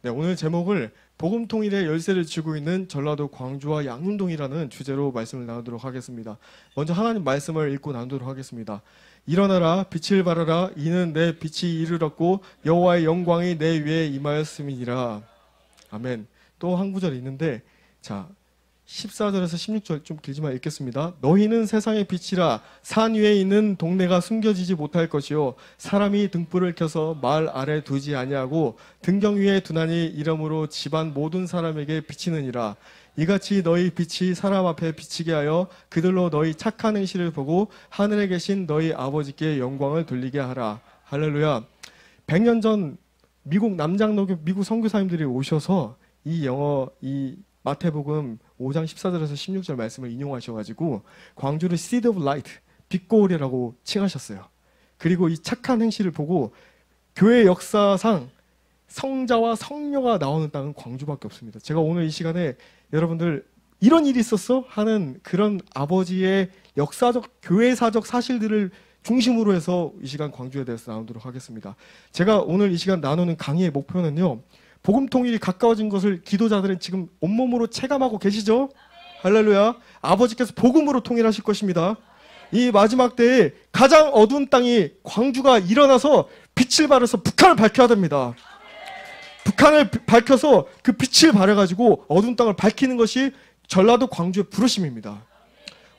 네, 오늘 제목을 복음통일의 열쇠를 쥐고 있는 전라도 광주와 양림동이라는 주제로 말씀을 나누도록 하겠습니다. 먼저 하나님 말씀을 읽고 나누도록 하겠습니다. 일어나라 빛을 발하라 이는 내 빛이 이르렀고 여호와의 영광이 내 위에 임하였음이니라. 아멘. 또 한 구절이 있는데 자 14절에서 16절 좀 길지만 읽겠습니다. 너희는 세상의 빛이라 산 위에 있는 동네가 숨겨지지 못할 것이요 사람이 등불을 켜서 마을 아래 두지 아니하고 등경 위에 두나니 이러므로 집안 모든 사람에게 비치느니라. 이같이 너희 빛이 사람 앞에 비치게 하여 그들로 너희 착한 행실을 보고 하늘에 계신 너희 아버지께 영광을 돌리게 하라. 할렐루야. 100년 전 미국 남장로교 미국 선교사님들이 오셔서 이 마태복음 5장 14절에서 16절 말씀을 인용하셔가지고 광주를 Seed of Light, 빛고울이라고 칭하셨어요. 그리고 이 착한 행실을 보고 교회 역사상 성자와 성녀가 나오는 땅은 광주밖에 없습니다. 제가 오늘 이 시간에 여러분들 이런 일이 있었어? 하는 그런 아버지의 역사적, 교회사적 사실들을 중심으로 해서 이 시간 광주에 대해서 나누도록 하겠습니다. 제가 오늘 이 시간 나누는 강의의 목표는요. 복음 통일이 가까워진 것을 기도자들은 지금 온몸으로 체감하고 계시죠? 할렐루야. 아버지께서 복음으로 통일하실 것입니다. 이 마지막 때에 가장 어두운 땅이 광주가 일어나서 빛을 발해서 북한을 밝혀야 됩니다. 북한을 밝혀서 그 빛을 발해가지고 어두운 땅을 밝히는 것이 전라도 광주의 부르심입니다.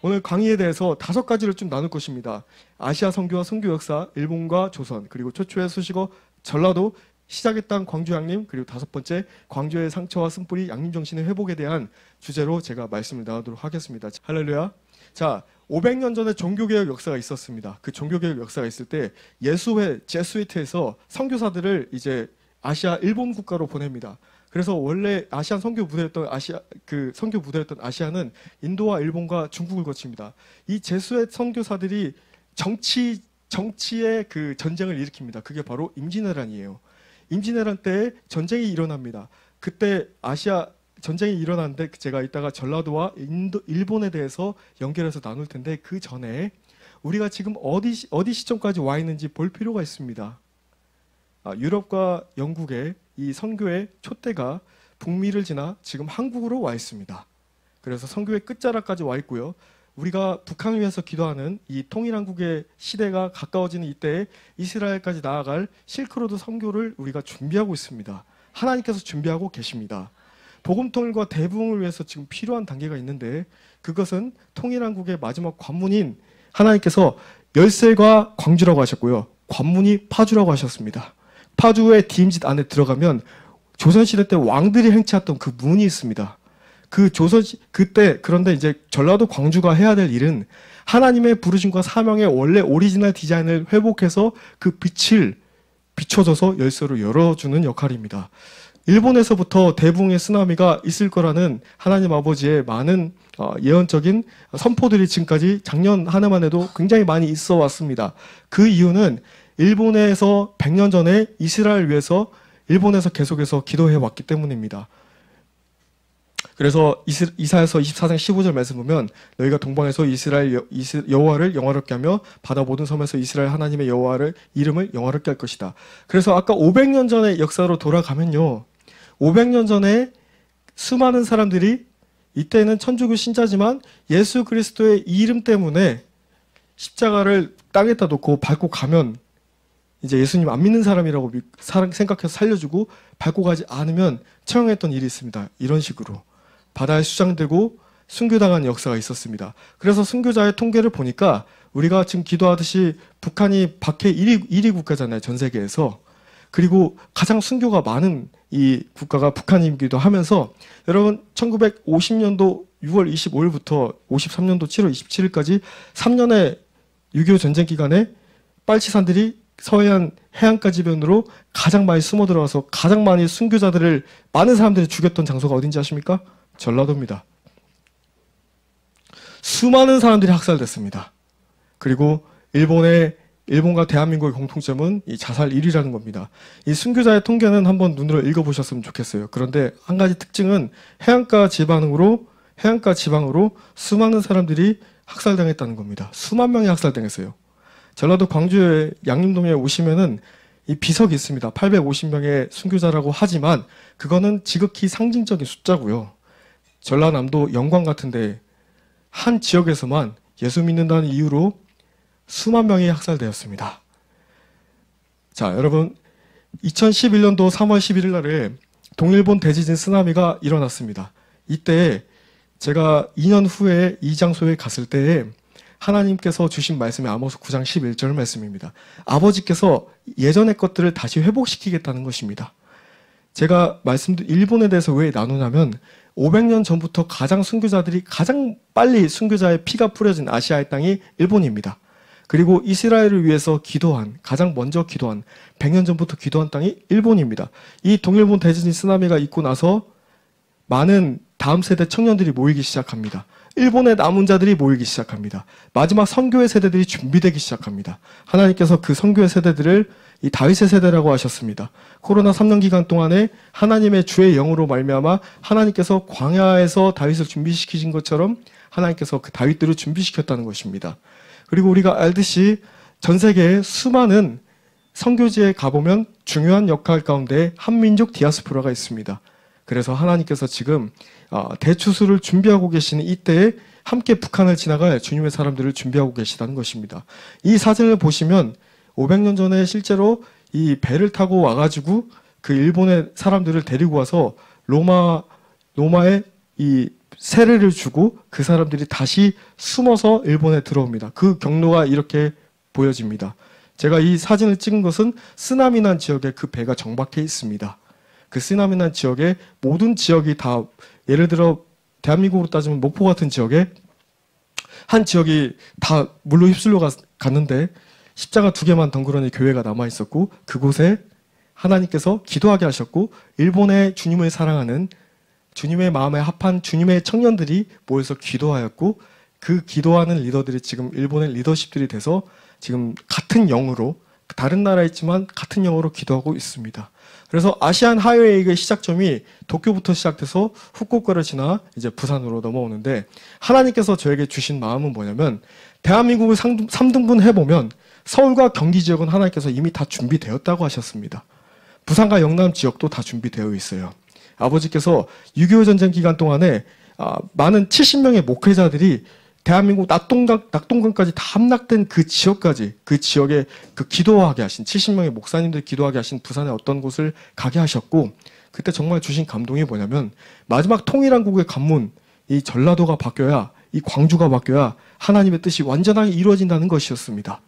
오늘 강의에 대해서 5가지를 좀 나눌 것입니다. 아시아 선교와 선교 역사, 일본과 조선, 그리고 최초의 수식어 전라도, 시작의 땅 광주 양림, 그리고 5번째 광주의 상처와 쓴뿌리 양림 정신의 회복에 대한 주제로 제가 말씀을 나누도록 하겠습니다. 할렐루야. 자, 500년 전에 종교개혁 역사가 있었습니다. 그 종교개혁 역사가 있을 때 예수회 제스위트에서 선교사들을 이제 아시아 일본 국가로 보냅니다. 그래서 원래 아시안 선교 부대였던 선교 부대였던 아시아는 인도와 일본과 중국을 거칩니다. 이 제수의 선교사들이 정치의 그 전쟁을 일으킵니다. 그게 바로 임진왜란이에요. 임진왜란 때 전쟁이 일어납니다. 그때 아시아 전쟁이 일어났는데 제가 이따가 전라도와 일본에 대해서 연결해서 나눌 텐데 그 전에 우리가 지금 어디 시점까지 와 있는지 볼 필요가 있습니다. 유럽과 영국의 이 선교의 촛대가 북미를 지나 지금 한국으로 와 있습니다. 그래서 선교의 끝자락까지 와 있고요. 우리가 북한을 위해서 기도하는 이 통일한국의 시대가 가까워지는 이때에 이스라엘까지 나아갈 실크로드 선교를 우리가 준비하고 있습니다. 하나님께서 준비하고 계십니다. 복음통일과 대부흥을 위해서 지금 필요한 단계가 있는데 그것은 통일한국의 마지막 관문인 하나님께서 열쇠가 광주라고 하셨고요. 관문이 파주라고 하셨습니다. 파주의 디임짓 안에 들어가면 조선시대 때 왕들이 행차했던 그 문이 있습니다. 그런데 이제 전라도 광주가 해야 될 일은 하나님의 부르심과 사명의 원래 오리지널 디자인을 회복해서 그 빛을 비춰줘서 열쇠로 열어주는 역할입니다. 일본에서부터 대붕의 쓰나미가 있을 거라는 하나님 아버지의 많은 예언적인 선포들이 지금까지 작년 한 해만 해도 굉장히 많이 있어 왔습니다. 그 이유는 일본에서 100년 전에 이스라엘 위해서 일본에서 계속해서 기도해 왔기 때문입니다. 그래서 이사야서 24장 15절 말씀 보면 너희가 동방에서 이스라엘 여호와를 영화롭게 하며 바다 모든 섬에서 이스라엘 하나님의 여호와를 이름을 영화롭게 할 것이다. 그래서 아까 500년 전의 역사로 돌아가면요. 500년 전에 수많은 사람들이 이때는 천주교 신자지만 예수 그리스도의 이름 때문에 십자가를 땅에다 놓고 밟고 가면 이제 예수님 안 믿는 사람이라고 생각해서 살려주고 밟고 가지 않으면 처형했던 일이 있습니다. 이런 식으로. 바다에 수장되고 순교당한 역사가 있었습니다. 그래서 순교자의 통계를 보니까 우리가 지금 기도하듯이 북한이 박해 1위 국가잖아요. 전 세계에서. 그리고 가장 순교가 많은 이 국가가 북한이기도 하면서 여러분 1950년도 6월 25일부터 53년도 7월 27일까지 3년의 6.25 전쟁 기간에 빨치산들이 서해안 해안가지변으로 가장 많이 숨어 들어와서 가장 많이 순교자들을 많은 사람들이 죽였던 장소가 어딘지 아십니까? 전라도입니다. 수많은 사람들이 학살됐습니다. 그리고 일본과 대한민국의 공통점은 이 자살 1위라는 겁니다. 이 순교자의 통계는 한번 눈으로 읽어보셨으면 좋겠어요. 그런데 한 가지 특징은 해안가 지방으로 수많은 사람들이 학살당했다는 겁니다. 수만 명이 학살당했어요. 전라도 광주의 양림동에 오시면은 이 비석이 있습니다. 850명의 순교자라고 하지만 그거는 지극히 상징적인 숫자고요. 전라남도 영광 같은데 한 지역에서만 예수 믿는다는 이유로 수만 명이 학살되었습니다. 자, 여러분 2011년도 3월 11일 날에 동일본 대지진 쓰나미가 일어났습니다. 이때 제가 2년 후에 이 장소에 갔을 때에 하나님께서 주신 말씀이 아모스 9장 11절 말씀입니다. 아버지께서 예전의 것들을 다시 회복시키겠다는 것입니다. 제가 일본에 대해서 왜 나누냐면 500년 전부터 순교자들이 가장 빨리 순교자의 피가 뿌려진 아시아의 땅이 일본입니다. 그리고 이스라엘을 위해서 가장 먼저 기도한 100년 전부터 기도한 땅이 일본입니다. 이 동일본 대지진 쓰나미가 있고 나서 많은 다음 세대 청년들이 모이기 시작합니다. 일본의 남은 자들이 모이기 시작합니다. 마지막 선교의 세대들이 준비되기 시작합니다. 하나님께서 그 선교의 세대들을 이 다윗의 세대라고 하셨습니다. 코로나 3년 기간 동안에 하나님의 주의 영으로 말미암아 하나님께서 광야에서 다윗을 준비시키신 것처럼 하나님께서 그 다윗들을 준비시켰다는 것입니다. 그리고 우리가 알듯이 전 세계에 수많은 선교지에 가보면 중요한 역할 가운데 한민족 디아스포라가 있습니다. 그래서 하나님께서 지금 대추수를 준비하고 계시는 이때에 함께 북한을 지나갈 주님의 사람들을 준비하고 계시다는 것입니다. 이 사진을 보시면 500년 전에 실제로 이 배를 타고 와가지고 그 일본의 사람들을 데리고 와서 로마에 이 세례를 주고 그 사람들이 다시 숨어서 일본에 들어옵니다. 그 경로가 이렇게 보여집니다. 제가 이 사진을 찍은 것은 쓰나미 난 지역에 그 배가 정박해 있습니다. 그 쓰나미 난 지역에 모든 지역이 다 예를 들어 대한민국으로 따지면 목포 같은 지역에 한 지역이 다 물로 휩쓸려 갔는데 십자가 2개만 덩그러니 교회가 남아 있었고 그곳에 하나님께서 기도하게 하셨고 일본의 주님을 사랑하는 주님의 마음에 합한 주님의 청년들이 모여서 기도하였고 그 기도하는 리더들이 지금 일본의 리더십들이 돼서 지금 같은 영으로 다른 나라에 있지만 같은 영어로 기도하고 있습니다. 그래서 아시안 하이웨이의 시작점이 도쿄부터 시작돼서 후쿠오카를 지나 이제 부산으로 넘어오는데 하나님께서 저에게 주신 마음은 뭐냐면 대한민국을 3등분 해보면 서울과 경기 지역은 하나님께서 이미 다 준비되었다고 하셨습니다. 부산과 영남 지역도 다 준비되어 있어요. 아버지께서 6.25 전쟁 기간 동안에 많은 70명의 목회자들이 대한민국 낙동강까지 다 함락된 그 지역까지 그 지역에 그 기도하게 하신 70명의 목사님들 기도하게 하신 부산의 어떤 곳을 가게 하셨고 그때 정말 주신 감동이 뭐냐면 마지막 통일한국의 관문 이 전라도가 바뀌어야 이 광주가 바뀌어야 하나님의 뜻이 완전하게 이루어진다는 것이었습니다.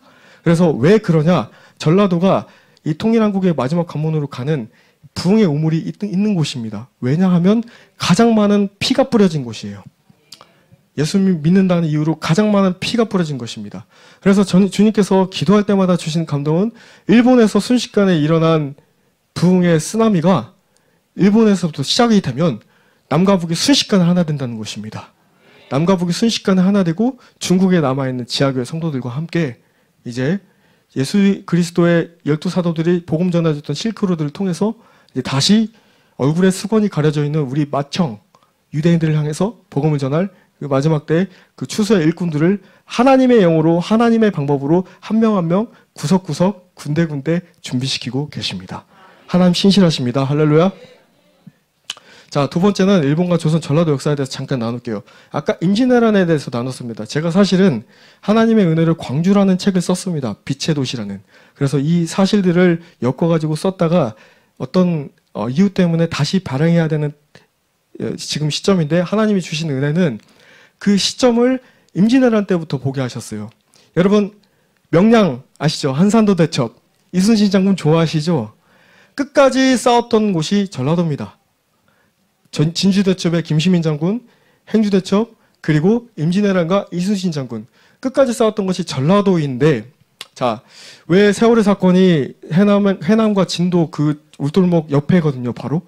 그래서 왜 그러냐 전라도가 이 통일한국의 마지막 관문으로 가는 부흥의 우물이 있는 곳입니다. 왜냐하면 가장 많은 피가 뿌려진 곳이에요. 예수 믿는다는 이유로 가장 많은 피가 뿌려진 것입니다. 그래서 주님께서 기도할 때마다 주신 감동은 일본에서 순식간에 일어난 부흥의 쓰나미가 일본에서부터 시작이 되면 남과 북이 순식간에 하나 된다는 것입니다. 남과 북이 순식간에 하나 되고 중국에 남아있는 지하교회 성도들과 함께 이제 예수 그리스도의 12사도들이 복음 전해줬던 실크로드를 통해서 이제 다시 얼굴에 수건이 가려져 있는 우리 맏형 유대인들을 향해서 복음을 전할 그 마지막 때 그 추수의 일꾼들을 하나님의 영으로 하나님의 방법으로 한 명 한 명 구석구석 군데군데 준비시키고 계십니다. 하나님 신실하십니다. 할렐루야. 자, 두 번째는 일본과 조선 전라도 역사에 대해서 잠깐 나눌게요. 아까 임진왜란에 대해서 나눴습니다. 제가 사실은 하나님의 은혜를 광주라는 책을 썼습니다. 빛의 도시라는. 그래서 이 사실들을 엮어가지고 썼다가 어떤 이유 때문에 다시 발행해야 되는 지금 시점인데 하나님이 주신 은혜는 그 시점을 임진왜란 때부터 보게 하셨어요. 여러분 명량 아시죠? 한산도 대첩. 이순신 장군 좋아하시죠? 끝까지 싸웠던 곳이 전라도입니다. 진주대첩의 김시민 장군, 행주대첩, 그리고 임진왜란과 이순신 장군. 끝까지 싸웠던 것이 전라도인데 자, 왜 세월의 사건이 해남과 진도 그 울돌목 옆에거든요. 바로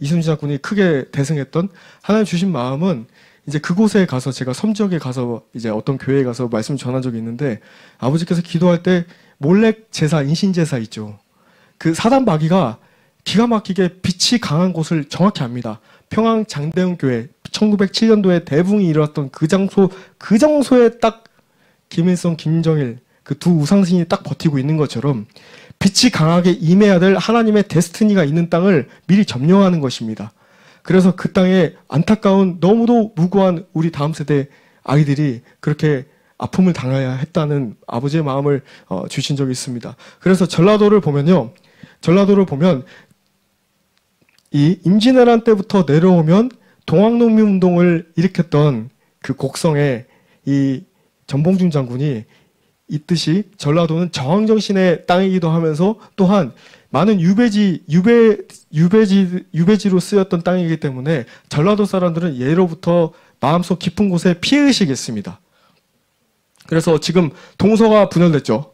이순신 장군이 크게 대승했던 하나님 주신 마음은 이제 그곳에 가서 제가 섬지역에 가서 이제 어떤 교회에 가서 말씀 전한 적이 있는데 아버지께서 기도할 때 몰렉 제사, 인신 제사 있죠. 그 사단 마귀가 기가 막히게 빛이 강한 곳을 정확히 압니다. 평양 장대웅 교회 1907년도에 대붕이 일어났던 그 장소에 딱 김일성, 김정일 그 두 우상신이 딱 버티고 있는 것처럼 빛이 강하게 임해야 될 하나님의 데스티니가 있는 땅을 미리 점령하는 것입니다. 그래서 그 땅에 안타까운 너무도 무고한 우리 다음 세대 아이들이 그렇게 아픔을 당해야 했다는 아버지의 마음을 주신 적이 있습니다. 그래서 전라도를 보면 이 임진왜란 때부터 내려오면 동학농민운동을 일으켰던 그 곡성에 이 전봉준 장군이 있듯이 전라도는 저항정신의 땅이기도 하면서 또한 많은 유배지로 쓰였던 땅이기 때문에 전라도 사람들은 예로부터 마음속 깊은 곳에 피해의식이 있습니다. 그래서 지금 동서가 분열됐죠.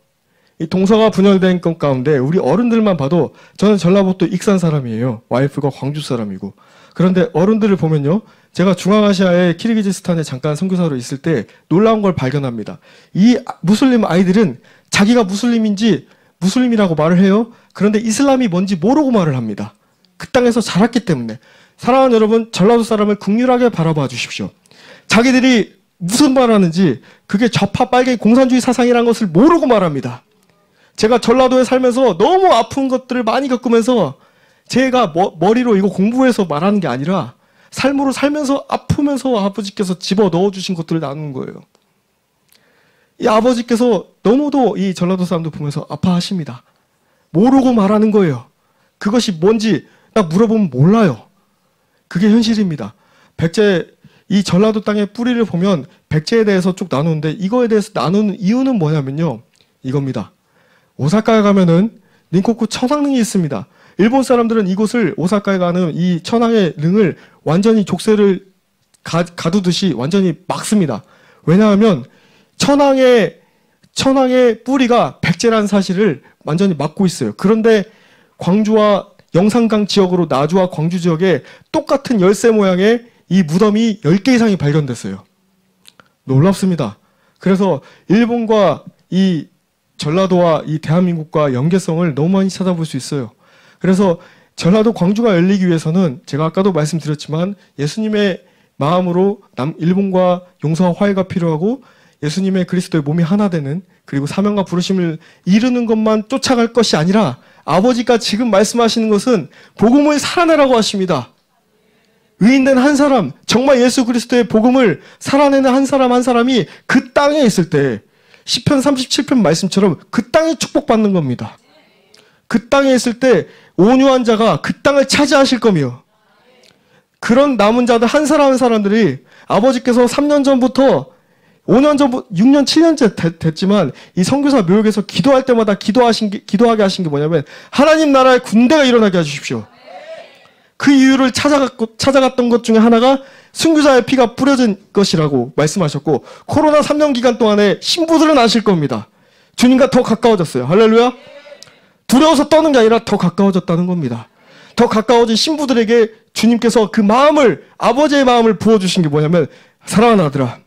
이 동서가 분열된 것 가운데 우리 어른들만 봐도 저는 전라북도 익산 사람이에요. 와이프가 광주 사람이고. 그런데 어른들을 보면요. 제가 중앙아시아의 키르기즈스탄에 잠깐 선교사로 있을 때 놀라운 걸 발견합니다. 이 무슬림 아이들은 자기가 무슬림이라고 말을 해요. 그런데 이슬람이 뭔지 모르고 말을 합니다. 그 땅에서 자랐기 때문에. 사랑하는 여러분, 전라도 사람을 긍휼하게 바라봐 주십시오. 자기들이 무슨 말 하는지 그게 좌파 빨갱이 공산주의 사상이라는 것을 모르고 말합니다. 제가 전라도에 살면서 너무 아픈 것들을 많이 겪으면서 제가 머리로 이거 공부해서 말하는 게 아니라 삶으로 살면서 아프면서 아버지께서 집어 넣어주신 것들을 나누는 거예요. 이 아버지께서 너무도 이 전라도 사람들 보면서 아파하십니다. 모르고 말하는 거예요. 그것이 뭔지 딱 물어보면 몰라요. 그게 현실입니다. 백제, 이 전라도 땅의 뿌리를 보면 백제에 대해서 쭉 나누는데 이거에 대해서 나누는 이유는 뭐냐면요. 이겁니다. 오사카에 가면은 닌코쿠 천왕릉이 있습니다. 일본 사람들은 이곳을 오사카에 가는 이 천왕의 릉을 완전히 족쇄를 가두듯이 완전히 막습니다. 왜냐하면 천왕의 뿌리가 백제라는 사실을 완전히 막고 있어요. 그런데 광주와 영산강 지역으로 나주와 광주 지역에 똑같은 열쇠 모양의 이 무덤이 10개 이상이 발견됐어요. 놀랍습니다. 그래서 일본과 이 전라도와 이 대한민국과 연계성을 너무 많이 찾아볼 수 있어요. 그래서 전라도 광주가 열리기 위해서는 제가 아까도 말씀드렸지만 예수님의 마음으로 일본과 용서와 화해가 필요하고 예수님의 그리스도의 몸이 하나 되는 그리고 사명과 부르심을 이루는 것만 쫓아갈 것이 아니라 아버지가 지금 말씀하시는 것은 복음을 살아내라고 하십니다. 의인된 한 사람, 정말 예수 그리스도의 복음을 살아내는 한 사람 한 사람이 그 땅에 있을 때 시편 37편 말씀처럼 그 땅이 축복받는 겁니다. 그 땅에 있을 때 온유한 자가 그 땅을 차지하실 거며 그런 남은 자들 한 사람 한 사람들이 아버지께서 3년 전부터 5년 전부터 6년 7년째 됐지만 이 선교사 묘역에서 기도할 때마다 기도하게 하신 게 뭐냐면 하나님 나라의 군대가 일어나게 해주십시오. 그 이유를 찾아갔던 것 중에 하나가 순교자의 피가 뿌려진 것이라고 말씀하셨고 코로나 3년 기간 동안에 신부들은 아실 겁니다. 주님과 더 가까워졌어요. 할렐루야. 두려워서 떠는 게 아니라 더 가까워졌다는 겁니다. 더 가까워진 신부들에게 주님께서 그 마음을 아버지의 마음을 부어주신 게 뭐냐면 사랑하는 아들아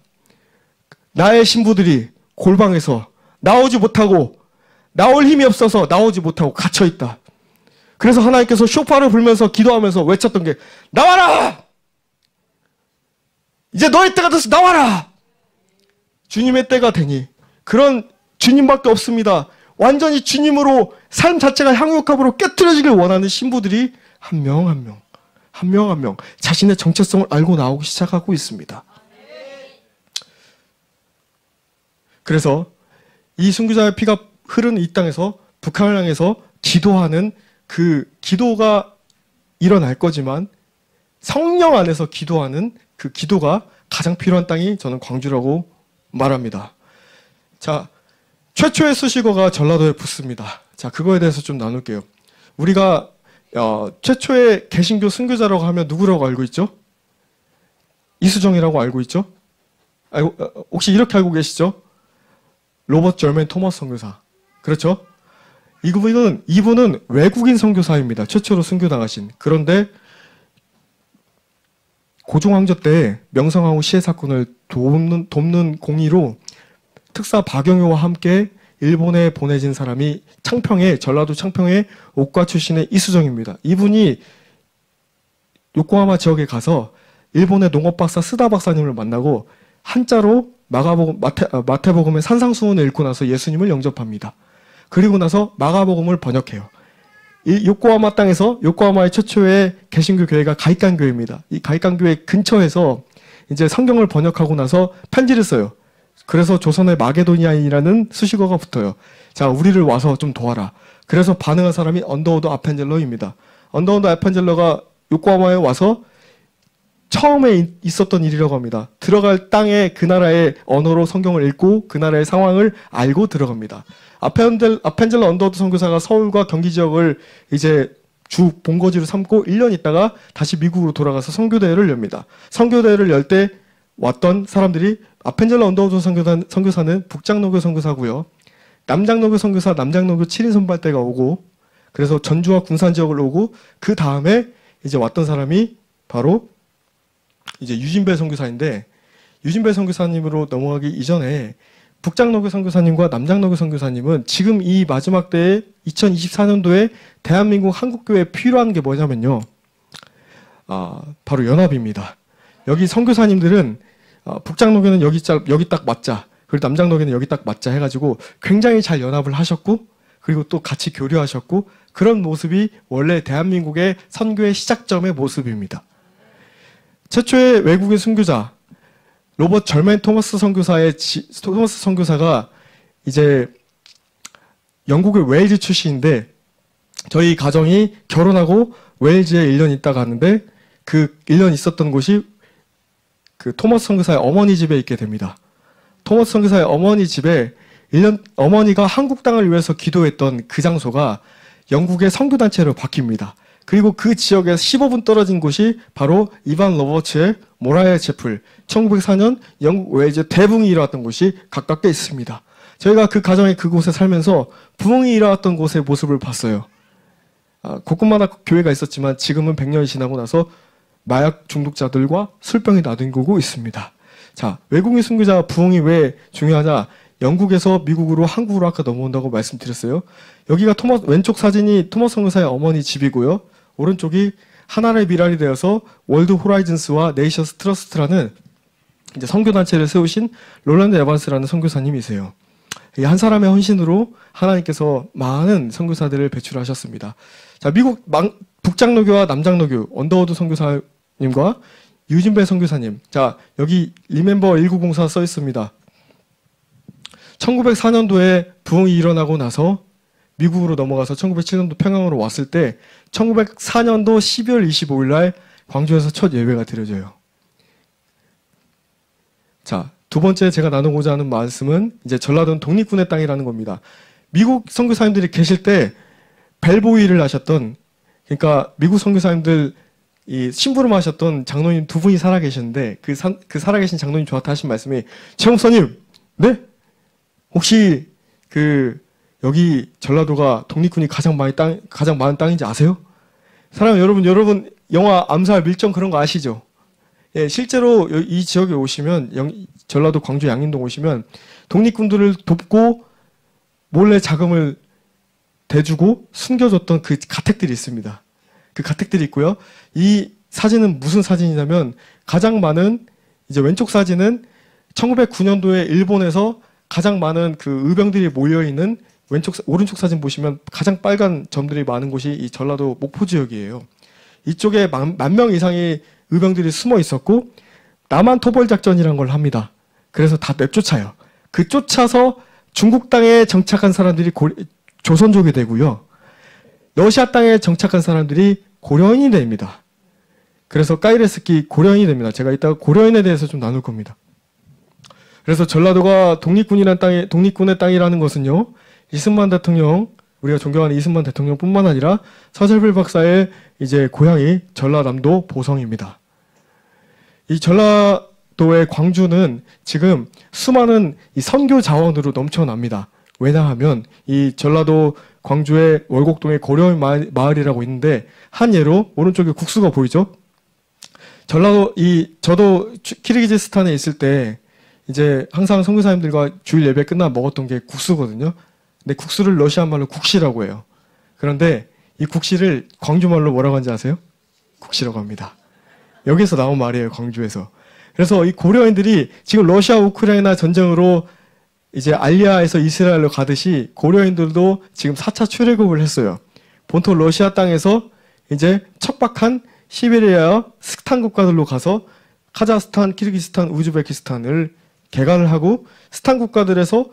나의 신부들이 골방에서 나오지 못하고 나올 힘이 없어서 나오지 못하고 갇혀있다. 그래서 하나님께서 쇼파를 불면서 기도하면서 외쳤던 게 나와라! 이제 너의 때가 돼서 나와라! 주님의 때가 되니 그런 주님밖에 없습니다. 완전히 주님으로 삶 자체가 향유업으로 깨트려지길 원하는 신부들이 한 명 한 명 자신의 정체성을 알고 나오기 시작하고 있습니다. 그래서 이 순교자의 피가 흐르는 이 땅에서 북한을 향해서 기도하는 그 기도가 일어날 거지만 성령 안에서 기도하는 그 기도가 가장 필요한 땅이 저는 광주라고 말합니다. 자, 최초의 수식어가 전라도에 붙습니다. 자, 그거에 대해서 좀 나눌게요. 우리가 최초의 개신교 순교자라고 하면 누구라고 알고 있죠? 이수정이라고 알고 있죠? 혹시 이렇게 알고 계시죠? 로버트 절맨 토머스 선교사. 그렇죠? 이분은 외국인 선교사입니다. 최초로 순교당하신. 그런데 고종황조 때 명성황후 시해 사건을 돕는 공의로 특사 박영효와 함께 일본에 보내진 사람이 전라도 창평의 옥과 출신의 이수정입니다. 이분이 요코하마 지역에 가서 일본의 농업 박사 스다 박사님을 만나고 한자로 마태복음의 산상수훈을 읽고 나서 예수님을 영접합니다. 그리고 나서 마가복음을 번역해요. 이 요코하마 땅에서 요코하마의 최초의 개신교 교회가 가이칸 교회입니다. 이 가이칸 교회 근처에서 이제 성경을 번역하고 나서 편지를 써요. 그래서 조선의 마게도니아인이라는 수식어가 붙어요. 자, 우리를 와서 좀 도와라. 그래서 반응한 사람이 언더우드 아펜젤러입니다. 언더우드 아펜젤러가 요코하마에 와서 처음에 있었던 일이라고 합니다. 들어갈 땅에 그 나라의 언어로 성경을 읽고 그 나라의 상황을 알고 들어갑니다. 아펜젤러 언더우드 선교사가 서울과 경기 지역을 이제 주 본거지로 삼고 1년 있다가 다시 미국으로 돌아가서 선교대회를 엽니다. 선교대회를 열 때 왔던 사람들이 아펜젤러 언더우드 선교사는 북장로교 선교사고요. 남장로교 선교사, 남장로교 7인 선발대가 오고 그래서 전주와 군산 지역을 오고 그 다음에 이제 왔던 사람이 바로 이제 유진배 선교사인데 유진배 선교사님으로 넘어가기 이전에 북장로교 선교사님과 남장로교 선교사님은 지금 이 마지막 때에 2024년도에 대한민국 한국교회에 필요한 게 뭐냐면요. 바로 연합입니다. 여기 선교사님들은 북장로교는 여기 딱 맞자. 그리고 남장로교는 여기 딱 맞자 해가지고 굉장히 잘 연합을 하셨고 그리고 또 같이 교류하셨고 그런 모습이 원래 대한민국의 선교의 시작점의 모습입니다. 최초의 외국인 선교자 로버트 절맨 토머스 선교사가 이제 영국의 웨일즈 출신인데 저희 가정이 결혼하고 웨일즈에 1년 있다가 갔는데 그 1년 있었던 곳이 그 토머스 선교사의 어머니 집에 있게 됩니다. 토머스 선교사의 어머니 집에 1년 어머니가 한국 땅을 위해서 기도했던 그 장소가 영국의 선교단체로 바뀝니다. 그리고 그 지역에서 15분 떨어진 곳이 바로 이반 로버츠의 모라이아 채플 1904년 영국 웨일즈 대붕이 일어났던 곳이 가깝게 있습니다. 저희가 그 가정에 그곳에 살면서 부흥이 일어났던 곳의 모습을 봤어요. 곳곳마다 교회가 있었지만 지금은 100년이 지나고 나서 마약 중독자들과 술병이 나뒹구고 있습니다. 자, 외국인 선교자 부흥이 왜 중요하냐? 영국에서 미국으로 한국으로 아까 넘어온다고 말씀드렸어요. 여기가 왼쪽 사진이 토머스 선교사의 어머니 집이고요. 오른쪽이 하나의 미랄이 되어서 월드 호라이즌스와 네이션스 트러스트라는 이제 선교단체를 세우신 롤랜드 에반스라는 선교사님이세요. 이 한 사람의 헌신으로 하나님께서 많은 선교사들을 배출하셨습니다. 자, 미국 북장로교와 남장로교 언더우드 선교사님과 유진배 선교사님. 자, 여기 리멤버 1904 써 있습니다. 1904년도에 부흥이 일어나고 나서 미국으로 넘어가서 1907년도 평양으로 왔을 때 1904년도 12월 25일 날 광주에서 첫 예배가 드려져요. 자, 두 번째 제가 나누고자 하는 말씀은 이제 전라도는 독립군의 땅이라는 겁니다. 미국 선교사님들이 계실 때 벨보이를 하셨던 그러니까 미국 선교사님들 이 심부름하셨던 장로님 두 분이 살아계셨는데 그 살아계신 장로님 저한테 하신 말씀이 최 목사님, 네? 혹시 여기 전라도가 독립군이 가장 많은 땅인지 아세요? 사랑하는 여러분 영화 암살 밀정 그런 거 아시죠? 예, 실제로 이 지역에 오시면 전라도 광주 양림동 오시면 독립군들을 돕고 몰래 자금을 대주고 숨겨줬던 그 가택들이 있습니다. 그 가택들이 있고요. 이 사진은 무슨 사진이냐면 가장 많은 이제 왼쪽 사진은 1909년도에 일본에서 가장 많은 그 의병들이 모여있는 오른쪽 사진 보시면 가장 빨간 점들이 많은 곳이 이 전라도 목포 지역이에요. 이쪽에 10,000명 이상의 의병들이 숨어 있었고 남한 토벌 작전이란 걸 합니다. 그래서 다 내쫓아요. 그 쫓아서 중국 땅에 정착한 사람들이 조선족이 되고요. 러시아 땅에 정착한 사람들이 고려인이 됩니다. 그래서 까이레스키 고려인이 됩니다. 제가 이따가 고려인에 대해서 좀 나눌 겁니다. 그래서 전라도가 독립군의 땅이라는 것은요. 이승만 대통령, 우리가 존경하는 이승만 대통령뿐만 아니라 서슬필 박사의 이제 고향이 전라남도 보성입니다. 이 전라도의 광주는 지금 수많은 이 선교 자원으로 넘쳐납니다. 왜냐하면 이 전라도 광주의 월곡동에 고려인 마을이라고 있는데 한 예로 오른쪽에 국수가 보이죠? 저도 키르기즈스탄에 있을 때 이제 항상 선교사님들과 주일 예배 끝나면 먹었던 게 국수거든요. 근데 국수를 러시아 말로 국시라고 해요. 그런데 이 국시를 광주 말로 뭐라고 하는지 아세요? 국시라고 합니다. 여기서 나온 말이에요, 광주에서. 그래서 이 고려인들이 지금 러시아 우크라이나 전쟁으로 이제 알리아에서 이스라엘로 가듯이 고려인들도 지금 4차 출애굽을 했어요. 본토 러시아 땅에서 이제 척박한 시베리아 스탄 국가들로 가서 카자흐스탄, 키르기스탄, 우즈베키스탄을 개간을 하고 스탄 국가들에서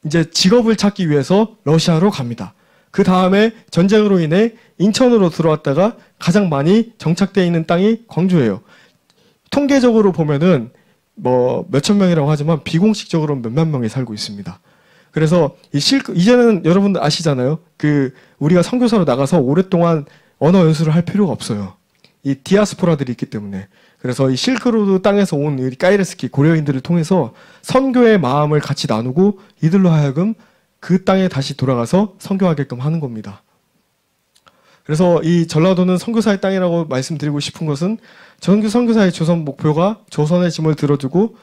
이제 직업을 찾기 위해서 러시아로 갑니다. 그 다음에 전쟁으로 인해 인천으로 들어왔다가 가장 많이 정착되어 있는 땅이 광주예요. 통계적으로 보면은 뭐 몇천 명이라고 하지만 비공식적으로는 몇만 명이 살고 있습니다. 그래서 이제는 여러분들 아시잖아요. 우리가 선교사로 나가서 오랫동안 언어 연수를 할 필요가 없어요. 이 디아스포라들이 있기 때문에. 그래서 이 실크로드 땅에서 온 이 까이레스키 고려인들을 통해서 선교의 마음을 같이 나누고 이들로 하여금 그 땅에 다시 돌아가서 선교하게끔 하는 겁니다. 그래서 이 전라도는 선교사의 땅이라고 말씀드리고 싶은 것은 선교사의 조선 목표가 조선의 짐을 들어주고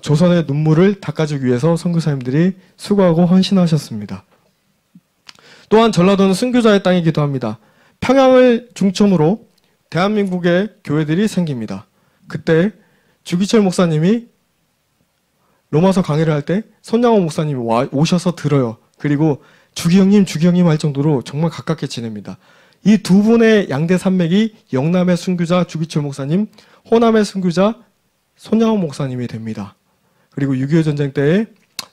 조선의 눈물을 닦아주기 위해서 선교사님들이 수고하고 헌신하셨습니다. 또한 전라도는 순교자의 땅이기도 합니다. 평양을 중점으로 대한민국의 교회들이 생깁니다. 그때 주기철 목사님이 로마서 강의를 할 때 손양호 목사님이 오셔서 들어요. 그리고 주기형님 할 정도로 정말 가깝게 지냅니다. 이 두 분의 양대 산맥이 영남의 순교자 주기철 목사님, 호남의 순교자 손양호 목사님이 됩니다. 그리고 6.25 전쟁 때에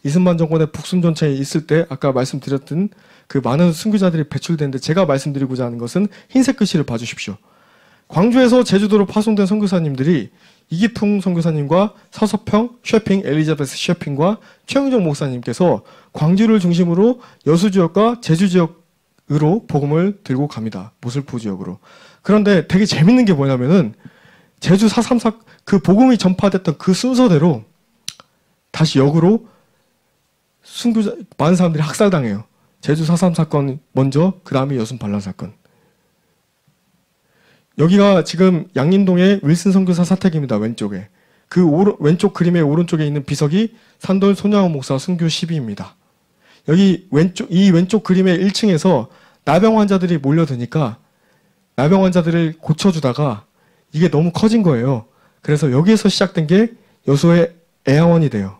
이승만 정권의 북순전차에 있을 때 아까 말씀드렸던 그 많은 순교자들이 배출되는데 제가 말씀드리고자 하는 것은 흰색 글씨를 봐주십시오. 광주에서 제주도로 파송된 선교사님들이 이기풍 선교사님과 서서평, 쉐핑, 엘리자베스 쉐핑과 최영정 목사님께서 광주를 중심으로 여수 지역과 제주 지역으로 복음을 들고 갑니다. 모슬포 지역으로. 그런데 되게 재밌는 게 뭐냐면은 제주 4.3 그 복음이 전파됐던 그 순서대로 다시 역으로 순교자 많은 사람들이 학살당해요. 제주 4.3 사건 먼저, 그 다음에 여순 반란 사건. 여기가 지금 양림동의 윌슨 선교사 사택입니다. 왼쪽에. 왼쪽 그림의 오른쪽에 있는 비석이 산돌 손양호 목사 순교 시비입니다. 여기 이 왼쪽 그림의 1층에서 나병 환자들이 몰려드니까 나병 환자들을 고쳐주다가 이게 너무 커진 거예요. 그래서 여기에서 시작된 게 여수의 애양원이 돼요.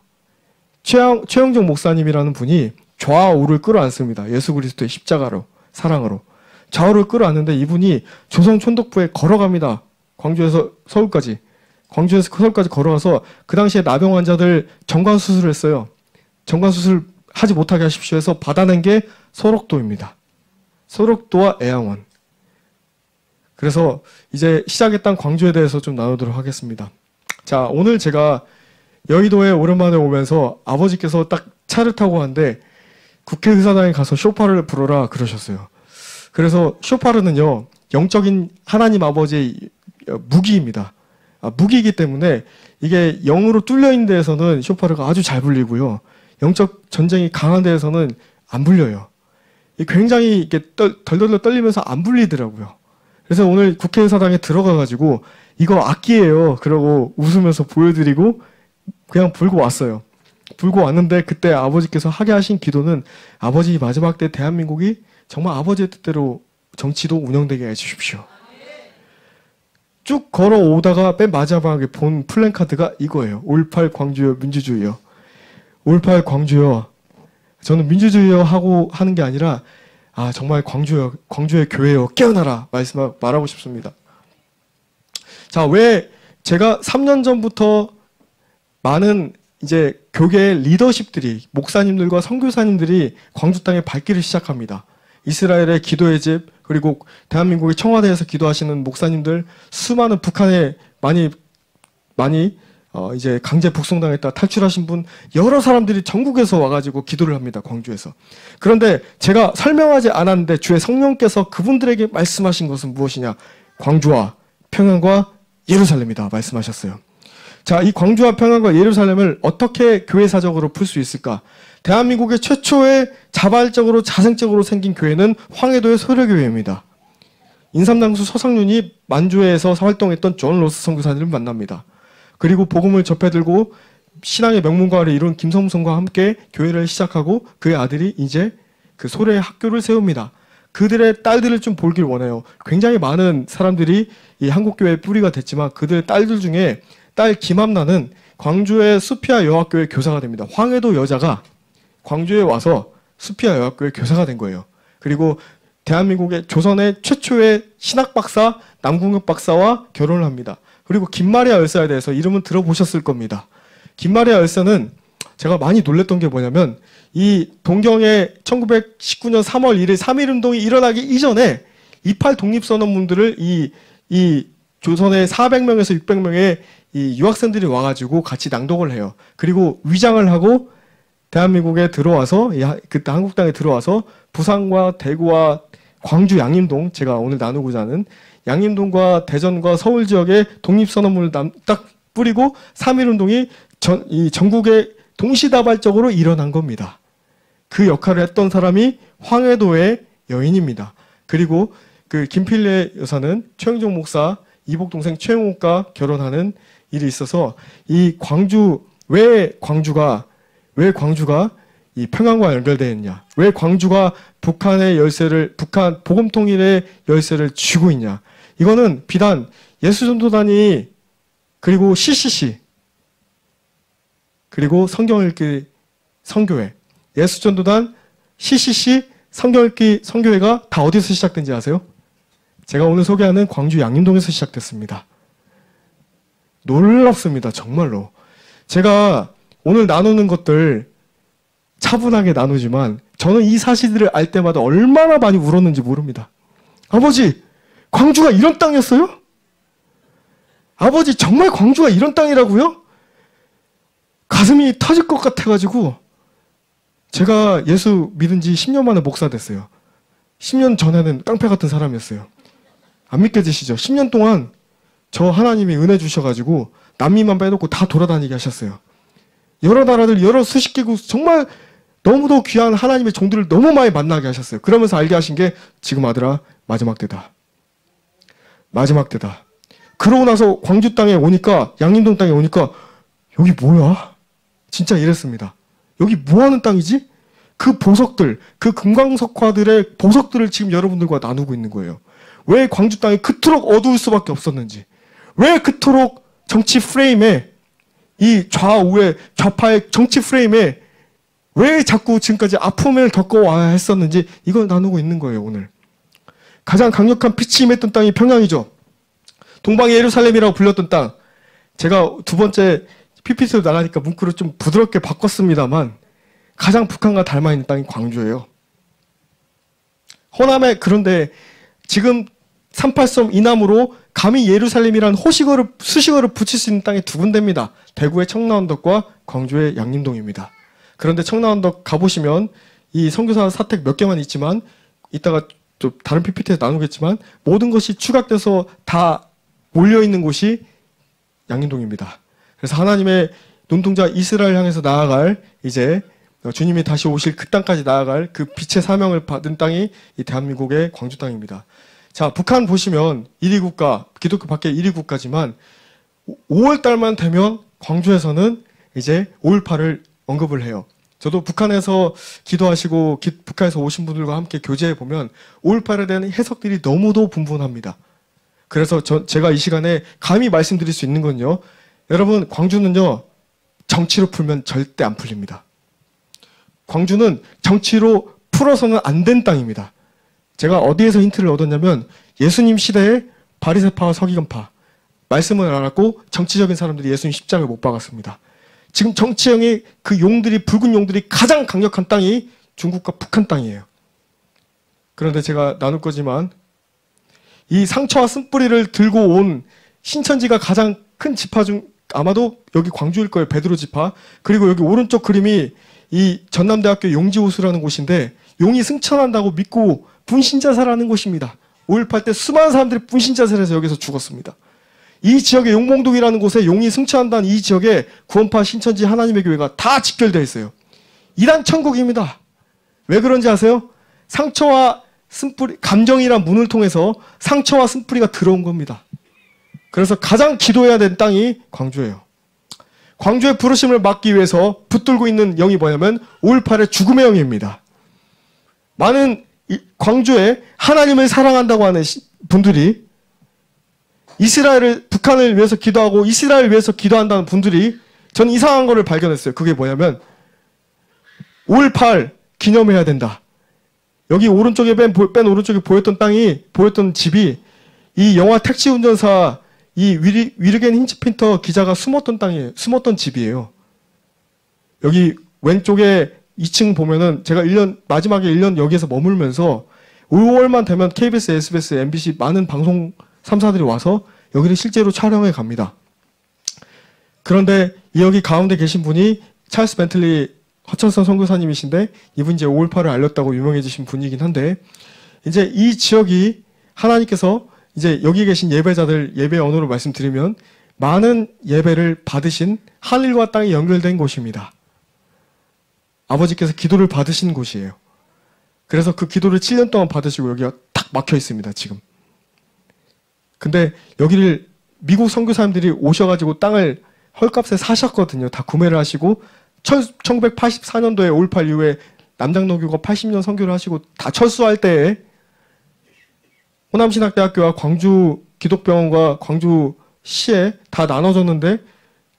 최영정 목사님이라는 분이 좌우를 끌어안습니다. 예수 그리스도의 십자가로, 사랑으로. 좌우를 끌어안는데 이분이 조선 촌덕부에 걸어갑니다. 광주에서 서울까지 걸어가서 그 당시에 나병 환자들 정관 수술을 했어요. 정관 수술 하지 못하게 하십시오 해서 받아낸 게 소록도입니다. 소록도와 애양원. 그래서 이제 시작했던 광주에 대해서 좀 나누도록 하겠습니다. 자, 오늘 제가 여의도에 오랜만에 오면서 아버지께서 딱 차를 타고 왔는데 국회의사당에 가서 쇼파를 불어라 그러셨어요. 그래서 쇼파르는요, 영적인 하나님 아버지의 무기입니다. 무기이기 때문에 이게 영으로 뚫려 있는 데에서는 쇼파르가 아주 잘 불리고요. 영적 전쟁이 강한 데에서는 안 불려요. 굉장히 이렇게 덜덜덜 떨리면서 안 불리더라고요. 그래서 오늘 국회의사당에 들어가가지고 이거 악기예요. 그러고 웃으면서 보여드리고 그냥 불고 왔어요. 불고 왔는데 그때 아버지께서 하게 하신 기도는 아버지 마지막 때 대한민국이 정말 아버지의 뜻대로 정치도 운영되게 해주십시오. 쭉 걸어오다가 맨 마지막에 본 플랜카드가 이거예요. 5.18 광주여 민주주의여. 5.18 광주여. 저는 민주주의여 하고 하는 게 아니라 정말 광주여, 광주의 교회여 깨어나라 말하고 싶습니다. 자, 왜 제가 3년 전부터 많은 이제 교계의 리더십들이 목사님들과 선교사님들이 광주 땅에 발길을 시작합니다. 이스라엘의 기도의 집, 그리고 대한민국의 청와대에서 기도하시는 목사님들, 수많은 북한에 많이 이제 강제 북송당했다 탈출하신 분, 여러 사람들이 전국에서 와가지고 기도를 합니다. 광주에서. 그런데 제가 설명하지 않았는데 주의 성령께서 그분들에게 말씀하신 것은 무엇이냐? 광주와 평양과 예루살렘이다 말씀하셨어요. 자, 이 광주와 평양과 예루살렘을 어떻게 교회사적으로 풀 수 있을까? 대한민국의 최초의 자발적으로 자생적으로 생긴 교회는 황해도의 소려교회입니다. 인삼당수 서상윤이 만주에서 활동했던 존 로스 선교사님을 만납니다. 그리고 복음을 접해들고 신앙의 명문가를 이룬 김성성과 함께 교회를 시작하고 그의 아들이 이제 그 소래의 학교를 세웁니다. 그들의 딸들을 좀 보길 원해요. 굉장히 많은 사람들이 이 한국교회의 뿌리가 됐지만 그들의 딸들 중에 딸 김함나는 광주의 수피아 여학교의 교사가 됩니다. 황해도 여자가 광주에 와서 수피아 여학교의 교사가 된 거예요. 그리고 대한민국의 조선의 최초의 신학 박사 남궁엽 박사와 결혼을 합니다. 그리고 김마리아 열사에 대해서 이름은 들어보셨을 겁니다. 김마리아 열사는 제가 많이 놀랬던 게 뭐냐면 이 동경의 1919년 3월 1일 3.1운동이 일어나기 이전에 28 독립선언문들을 이 조선의 400명에서 600명의 이 유학생들이 와가지고 같이 낭독을 해요. 그리고 위장을 하고 대한민국에 들어와서 그때 한국 땅에 들어와서 부산과 대구와 광주 양림동, 제가 오늘 나누고자 하는 양림동과 대전과 서울 지역에 독립선언문을 딱 뿌리고 3.1운동이 전국에 동시다발적으로 일어난 겁니다. 그 역할을 했던 사람이 황해도의 여인입니다. 그리고 그 김필래 여사는 최영종 목사 이복 동생 최영옥과 결혼하는 일이 있어서 이 광주 왜 광주가 이 평양과 연결되어 있냐? 왜 광주가 북한 복음 통일의 열쇠를 쥐고 있냐? 이거는 비단 예수전도단이 그리고 CCC 그리고 성경 읽기 선교회, 예수전도단, CCC, 성경 읽기 선교회가 다 어디서 시작된지 아세요? 제가 오늘 소개하는 광주 양림동에서 시작됐습니다. 놀랍습니다. 정말로. 제가 오늘 나누는 것들 차분하게 나누지만 저는 이 사실들을 알 때마다 얼마나 많이 울었는지 모릅니다. 아버지, 광주가 이런 땅이었어요? 아버지, 정말 광주가 이런 땅이라고요? 가슴이 터질 것 같아가지고 제가 예수 믿은 지 10년 만에 목사 됐어요. 10년 전에는 깡패 같은 사람이었어요. 안 믿겨지시죠? 10년 동안 저 하나님이 은혜 주셔가지고 남미만 빼놓고 다 돌아다니게 하셨어요. 여러 나라들, 여러 수십 개국, 정말 너무도 귀한 하나님의 종들을 너무 많이 만나게 하셨어요. 그러면서 알게 하신 게 지금 아들아, 마지막 때다. 마지막 때다. 그러고 나서 광주 땅에 오니까, 양림동 땅에 오니까 여기 뭐야? 진짜 이랬습니다. 여기 뭐하는 땅이지? 그 보석들, 그 금광석화들의 보석들을 지금 여러분들과 나누고 있는 거예요. 왜 광주 땅이 그토록 어두울 수밖에 없었는지, 왜 그토록 정치 프레임에, 이 좌우의 좌파의 정치 프레임에 왜 자꾸 지금까지 아픔을 겪어와야 했었는지 이걸 나누고 있는 거예요. 오늘 가장 강력한 빛이 임했던 땅이 평양이죠. 동방의 예루살렘이라고 불렸던 땅. 제가 두 번째 PPT로 나가니까 문구를 좀 부드럽게 바꿨습니다만 가장 북한과 닮아있는 땅이 광주예요. 호남에, 그런데 지금 38섬 이남으로 감히 예루살렘이라는 수식어를 붙일 수 있는 땅이 두 군데입니다. 대구의 청라언덕과 광주의 양림동입니다. 그런데 청라언덕 가보시면 이 선교사 사택 몇 개만 있지만 이따가 좀 다른 PPT에서 나누겠지만 모든 것이 추각돼서 다 몰려있는 곳이 양림동입니다. 그래서 하나님의 눈동자 이스라엘 향해서 나아갈, 이제 주님이 다시 오실 그 땅까지 나아갈 그 빛의 사명을 받은 땅이 이 대한민국의 광주 땅입니다. 자, 북한 보시면 1위 국가, 기독교 밖에 1위 국가지만 5월 달만 되면 광주에서는 이제 5.18을 언급을 해요. 저도 북한에서 기도하시고 북한에서 오신 분들과 함께 교제해 보면 5.18에 대한 해석들이 너무도 분분합니다. 그래서 제가 이 시간에 감히 말씀드릴 수 있는 건요, 여러분, 광주는요 정치로 풀면 절대 안 풀립니다. 광주는 정치로 풀어서는 안 된 땅입니다. 제가 어디에서 힌트를 얻었냐면 예수님 시대에 바리새파와 서기관파, 말씀을 알았고 정치적인 사람들이 예수님 십자가를 못 박았습니다. 지금 정치형의 그 용들이, 붉은 용들이 가장 강력한 땅이 중국과 북한 땅이에요. 그런데 제가 나눌 거지만 이 상처와 쓴뿌리를 들고 온 신천지가 가장 큰 지파 중 아마도 여기 광주일 거예요. 베드로 지파. 그리고 여기 오른쪽 그림이 이 전남대학교 용지호수라는 곳인데 용이 승천한다고 믿고 분신자살하는 곳입니다. 5.18 때 수많은 사람들이 분신자살해서 여기서 죽었습니다. 이 지역에 용봉동이라는 곳에 용이 승천한다는 이 지역에 구원파, 신천지, 하나님의 교회가 다 직결되어 있어요. 이단 천국입니다. 왜 그런지 아세요? 상처와 쓴뿌리, 감정이란 문을 통해서 상처와 쓴뿌리가 들어온 겁니다. 그래서 가장 기도해야 되는 땅이 광주예요. 광주의 부르심을 막기 위해서 붙들고 있는 영이 뭐냐면 5.18의 죽음의 영입니다. 많은 광주에 하나님을 사랑한다고 하는 분들이, 북한을 위해서 기도하고 이스라엘을 위해서 기도한다는 분들이 전 이상한 거를 발견했어요. 그게 뭐냐면 5.18 기념해야 된다. 여기 오른쪽에 맨 오른쪽에 보였던 집이 이 영화 택시 운전사 이 위르겐 힌치핀터 기자가 숨었던 집이에요. 여기 왼쪽에 2층 보면은 제가 마지막에 1년 여기에서 머물면서 5월만 되면 KBS, SBS, MBC 많은 방송 3사들이 와서 여기를 실제로 촬영해 갑니다. 그런데 여기 가운데 계신 분이 찰스 벤틀리 허천선 선교사님이신데 이분 이제 5.18을 알렸다고 유명해지신 분이긴 한데 이제 이 지역이 하나님께서 이제 여기 계신 예배자들 예배 언어로 말씀드리면 많은 예배를 받으신 하늘과 땅이 연결된 곳입니다. 아버지께서 기도를 받으신 곳이에요. 그래서 그 기도를 7년 동안 받으시고 여기가 탁 막혀 있습니다, 지금. 근데 여기를 미국 선교사님들이 오셔가지고 땅을 헐값에 사셨거든요. 다 구매를 하시고 1984년도에 5.18 이후에 남장로교가 80년 선교를 하시고 다 철수할 때에 호남신학대학교와 광주 기독병원과 광주시에 다 나눠졌는데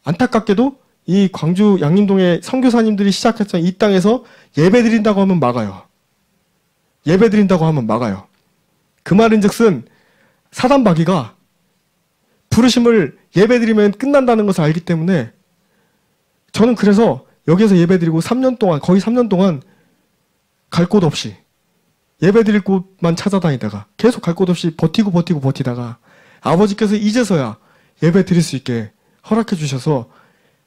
안타깝게도 이 광주 양림동의 선교사님들이 시작했던 이 땅에서 예배드린다고 하면 막아요. 예배드린다고 하면 막아요. 그 말인즉슨 사단마귀가 부르심을 예배드리면 끝난다는 것을 알기 때문에 저는 그래서 여기에서 예배드리고 3년 동안 거의 3년 동안 갈 곳 없이 예배드릴 곳만 찾아다니다가 계속 갈 곳 없이 버티다가 아버지께서 이제서야 예배드릴 수 있게 허락해 주셔서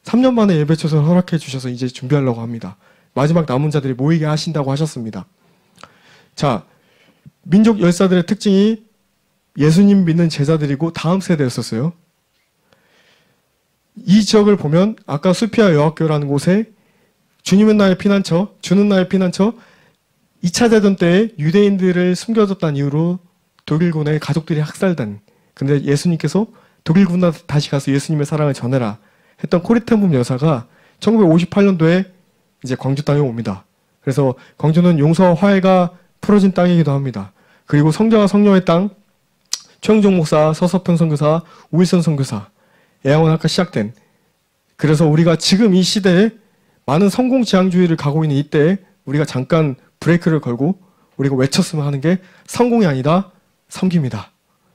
3년 만에 예배처를 허락해 주셔서 이제 준비하려고 합니다. 마지막 남은 자들이 모이게 하신다고 하셨습니다. 자, 민족 열사들의 특징이 예수님 믿는 제자들이고 다음 세대였었어요. 이 지역을 보면 아까 수피아 여학교라는 곳에 주님은 나의 피난처, 주는 나의 피난처 2차 대전 때에 유대인들을 숨겨졌다는 이유로 독일군의 가족들이 학살된 근데 예수님께서 독일군한테 다시 가서 예수님의 사랑을 전해라 했던 코리텐붐 여사가 1958년도에 이제 광주 땅에 옵니다. 그래서 광주는 용서와 화해가 풀어진 땅이기도 합니다. 그리고 성자와 성녀의 땅, 최영종 목사, 서서평 선교사, 우일선 선교사, 애양원학과 시작된 그래서 우리가 지금 이 시대에 많은 성공지향주의를 가고 있는 이때에 우리가 잠깐 브레이크를 걸고 우리가 외쳤으면 하는 게 성공이 아니다, 섬김이다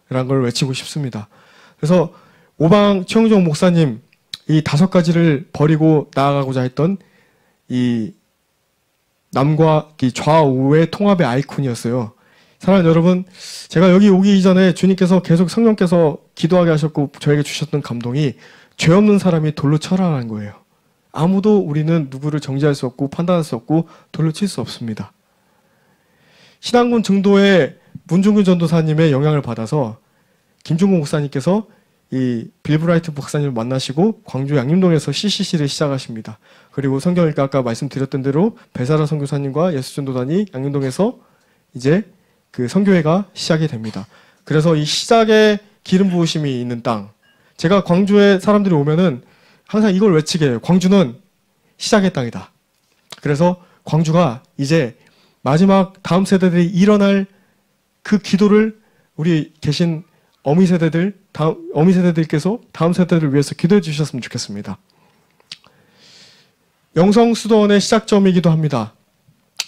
라는 걸 외치고 싶습니다. 그래서 오방 최영종 목사님 이 5가지를 버리고 나아가고자 했던 이 남과 이 좌우의 통합의 아이콘이었어요. 사랑하는 여러분, 제가 여기 오기 이전에 주님께서 계속 성령께서 기도하게 하셨고 저에게 주셨던 감동이 죄 없는 사람이 돌로 쳐라라는 거예요. 아무도 우리는 누구를 정죄할 수 없고 판단할 수 없고 돌로 칠 수 없습니다. 신앙군 증도의 문중근 전도사님의 영향을 받아서 김중국 목사님께서 이 빌브라이트 목사님을 만나시고 광주 양림동에서 CCC를 시작하십니다. 그리고 성경 읽기 아까 말씀드렸던 대로 배사라 선교사님과 예수전도단이 양림동에서 이제 그 선교회가 시작이 됩니다. 그래서 이 시작에 기름 부으심이 있는 땅. 제가 광주에 사람들이 오면은 항상 이걸 외치게 해요. 광주는 시작의 땅이다. 그래서 광주가 이제 마지막 다음 세대들이 일어날 그 기도를 우리 계신 어미 세대들께서 다음 세대를 위해서 기도해 주셨으면 좋겠습니다. 영성수도원의 시작점이기도 합니다.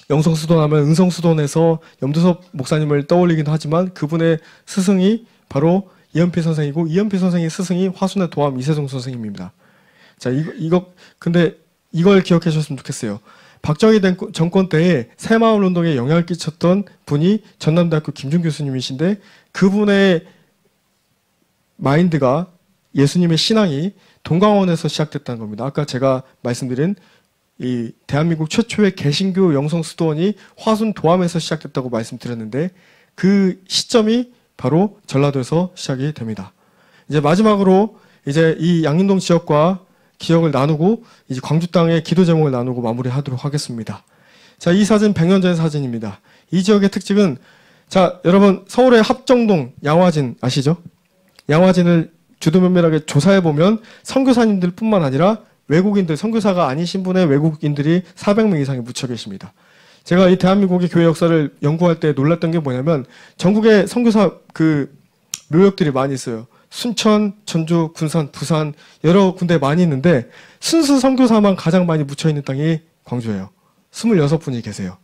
영성수도원 하면 은성수도원에서 염두섭 목사님을 떠올리기도 하지만 그분의 스승이 바로 이현필 선생이고 이현필 선생의 스승이 화순의 도암 이세종 선생님입니다. 자, 근데 이걸 기억해 주셨으면 좋겠어요. 박정희 정권 때에 새마을운동에 영향을 끼쳤던 분이 전남대학교 김준 교수님이신데 그분의 마인드가 예수님의 신앙이 동강원에서 시작됐다는 겁니다. 아까 제가 말씀드린 이 대한민국 최초의 개신교 영성수도원이 화순 도암에서 시작됐다고 말씀드렸는데 그 시점이 바로 전라도에서 시작이 됩니다. 이제 마지막으로 이제 이 양림동 지역과 기억을 나누고 이제 광주 땅의 기도 제목을 나누고 마무리하도록 하겠습니다. 자, 이 사진 100년 전의 사진입니다. 이 지역의 특징은 자, 여러분 서울의 합정동 양화진 아시죠? 양화진을 주도면밀하게 조사해 보면 선교사님들 뿐만 아니라 외국인들, 선교사가 아니신 분의 외국인들이 400명 이상이 묻혀 계십니다. 제가 이 대한민국의 교회 역사를 연구할 때 놀랐던 게 뭐냐면 전국에 선교사 그 묘역들이 많이 있어요. 순천, 전주, 군산, 부산 여러 군데 많이 있는데 순수 선교사만 가장 많이 묻혀있는 땅이 광주예요. 26분이 계세요.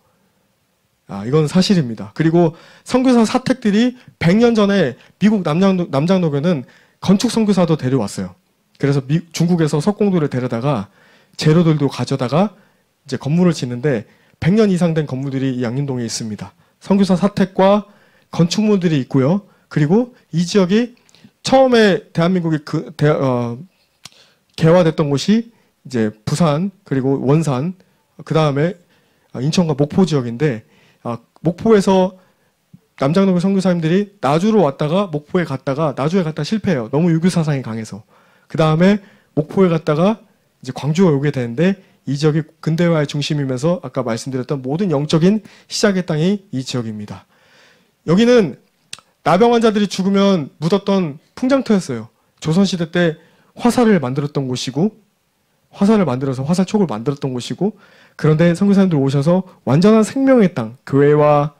이건 사실입니다. 그리고 선교사 사택들이 100년 전에 미국 남장로교는 건축 선교사도 데려왔어요. 그래서 중국에서 석공들을 데려다가 재료들도 가져다가 이제 건물을 짓는데 100년 이상 된 건물들이 이 양림동에 있습니다. 선교사 사택과 건축물들이 있고요. 그리고 이 지역이 처음에 대한민국이 개화됐던 곳이 이제 부산 그리고 원산 그 다음에 인천과 목포 지역인데 목포에서 남장로교 선교사님들이 나주로 왔다가 목포에 갔다가 나주에 갔다 실패해요. 너무 유교 사상이 강해서. 그 다음에 목포에 갔다가 이제 광주에 오게 되는데 이 지역이 근대화의 중심이면서 아까 말씀드렸던 모든 영적인 시작의 땅이 이 지역입니다. 여기는 나병 환자들이 죽으면 묻었던 풍장터였어요. 조선시대 때 화살을 만들었던 곳이고 화살을 만들어서 화살촉을 만들었던 곳이고 그런데 선교사님들 오셔서 완전한 생명의 땅, 교회와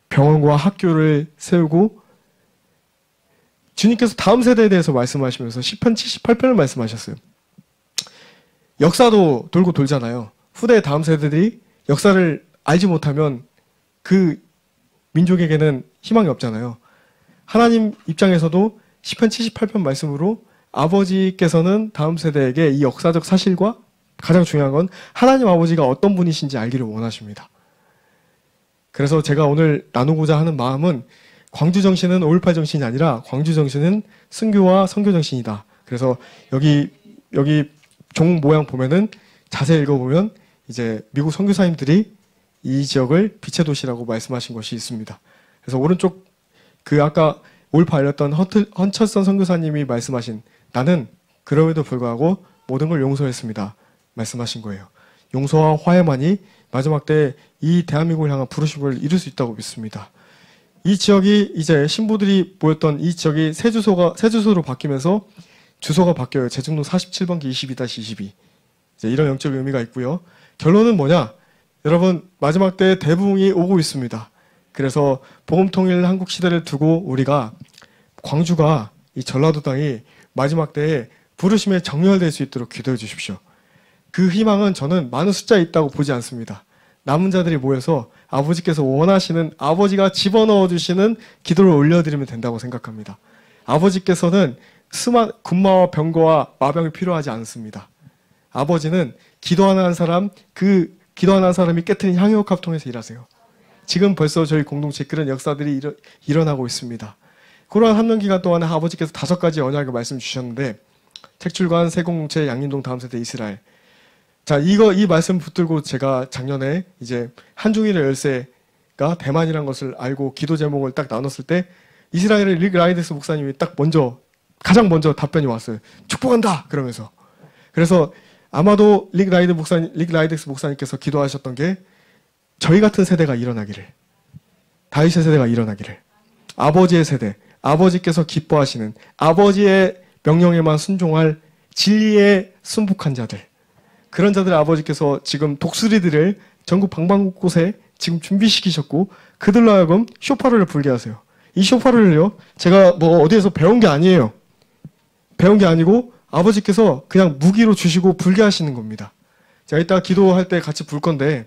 병원과 학교를 세우고 주님께서 다음 세대에 대해서 말씀하시면서 시편 78편을 말씀하셨어요. 역사도 돌고 돌잖아요. 후대 다음 세대들이 역사를 알지 못하면 그 민족에게는 희망이 없잖아요. 하나님 입장에서도 시편 78편 말씀으로 아버지께서는 다음 세대에게 이 역사적 사실과 가장 중요한 건 하나님 아버지가 어떤 분이신지 알기를 원하십니다. 그래서 제가 오늘 나누고자 하는 마음은 광주 정신은 5.18 정신이 아니라 광주 정신은 순교와 선교 정신이다. 그래서 여기 종 모양 보면은 자세히 읽어보면 이제 미국 선교사님들이 이 지역을 빛의 도시라고 말씀하신 것이 있습니다. 그래서 오른쪽 아까 5.18 알렸던 헌철선 선교사님이 말씀하신 나는 그럼에도 불구하고 모든 걸 용서했습니다. 말씀하신 거예요. 용서와 화해만이 마지막 때 이 대한민국을 향한 부르심을 이룰 수 있다고 믿습니다. 이 지역이 이제 신부들이 모였던 이 지역이 새 주소로 바뀌면서 주소가 바뀌어요. 제중로 47번기 22-22. 이제 이런 영적 의미가 있고요. 결론은 뭐냐? 여러분 마지막 때 대부흥이 오고 있습니다. 그래서 복음통일 한국 시대를 두고 우리가 광주가 이 전라도 땅이 마지막 때에 부르심에 정렬될 수 있도록 기도해 주십시오. 그 희망은 저는 많은 숫자에 있다고 보지 않습니다. 남은 자들이 모여서 아버지께서 원하시는 아버지가 집어넣어 주시는 기도를 올려드리면 된다고 생각합니다. 아버지께서는 군마와 병거와 마병이 필요하지 않습니다. 아버지는 기도하는 사람, 그 기도하는 사람이 깨트린 향유옥합 통해서 일하세요. 지금 벌써 저희 공동체 그런 역사들이 일어나고 있습니다. 코로나 3년 기간 동안에 아버지께서 5가지 언약을 말씀 주셨는데 책출관, 새공동체, 양림동 다음 세대 이스라엘. 자, 이 말씀 붙들고 제가 작년에 이제 한중일의 열쇠가 대만이라는 것을 알고 기도 제목을 딱 나눴을 때 이스라엘의 릭 라이덱스 목사님이 가장 먼저 답변이 왔어요. 축복한다! 그러면서. 그래서 아마도 릭 라이덱스 목사님께서 기도하셨던 게 저희 같은 세대가 일어나기를, 다윗의 세대가 일어나기를, 아버지의 세대, 아버지께서 기뻐하시는 아버지의 명령에만 순종할 진리에 순복한 자들, 그런 자들 아버지께서 지금 독수리들을 전국 방방곳곳에 지금 준비시키셨고 그들로 하여금 쇼파를 불게 하세요. 이 쇼파를요 제가 뭐 어디에서 배운 게 아니에요. 배운 게 아니고 아버지께서 그냥 무기로 주시고 불게 하시는 겁니다. 자, 이따 기도할 때 같이 불 건데,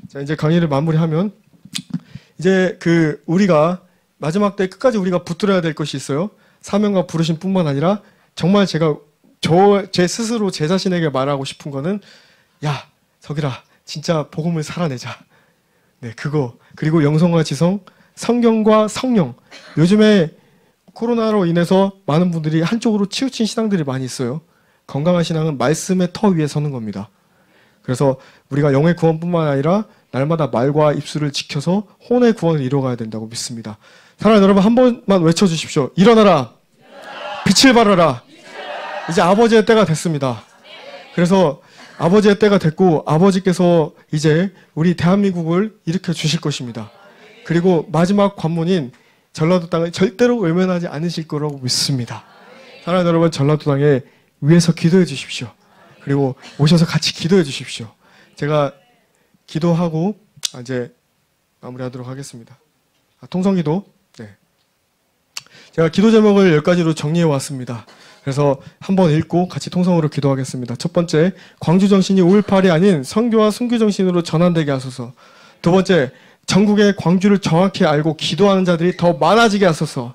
자, 이제 강의를 마무리하면 이제 우리가 마지막 때 끝까지 우리가 붙들어야 될 것이 있어요. 사명과 부르심뿐만 아니라 정말 제가 제 스스로 제 자신에게 말하고 싶은 거는 야, 석일아, 진짜 복음을 살아내자. 네, 그거. 그리고 영성과 지성, 성경과 성령. 요즘에 코로나로 인해서 많은 분들이 한쪽으로 치우친 신앙들이 많이 있어요. 건강한 신앙은 말씀의 터 위에 서는 겁니다. 그래서 우리가 영의 구원뿐만 아니라 날마다 말과 입술을 지켜서 혼의 구원을 이루어가야 된다고 믿습니다. 사랑하는 여러분, 한 번만 외쳐주십시오. 일어나라. 빛을 발하라. 이제 아버지의 때가 됐습니다. 그래서 아버지의 때가 됐고 아버지께서 이제 우리 대한민국을 일으켜 주실 것입니다. 그리고 마지막 관문인 전라도 땅을 절대로 외면하지 않으실 거라고 믿습니다. 사랑하는 여러분, 전라도 땅에 위에서 기도해 주십시오. 그리고 오셔서 같이 기도해 주십시오. 제가 기도하고 이제 마무리하도록 하겠습니다. 통성기도. 네. 제가 기도 제목을 10가지로 정리해 왔습니다. 그래서 한번 읽고 같이 통성으로 기도하겠습니다. 첫 번째, 광주 정신이 5.18이 아닌 선교와 순교 정신으로 전환되게 하소서. 두 번째, 전국의 광주를 정확히 알고 기도하는 자들이 더 많아지게 하소서.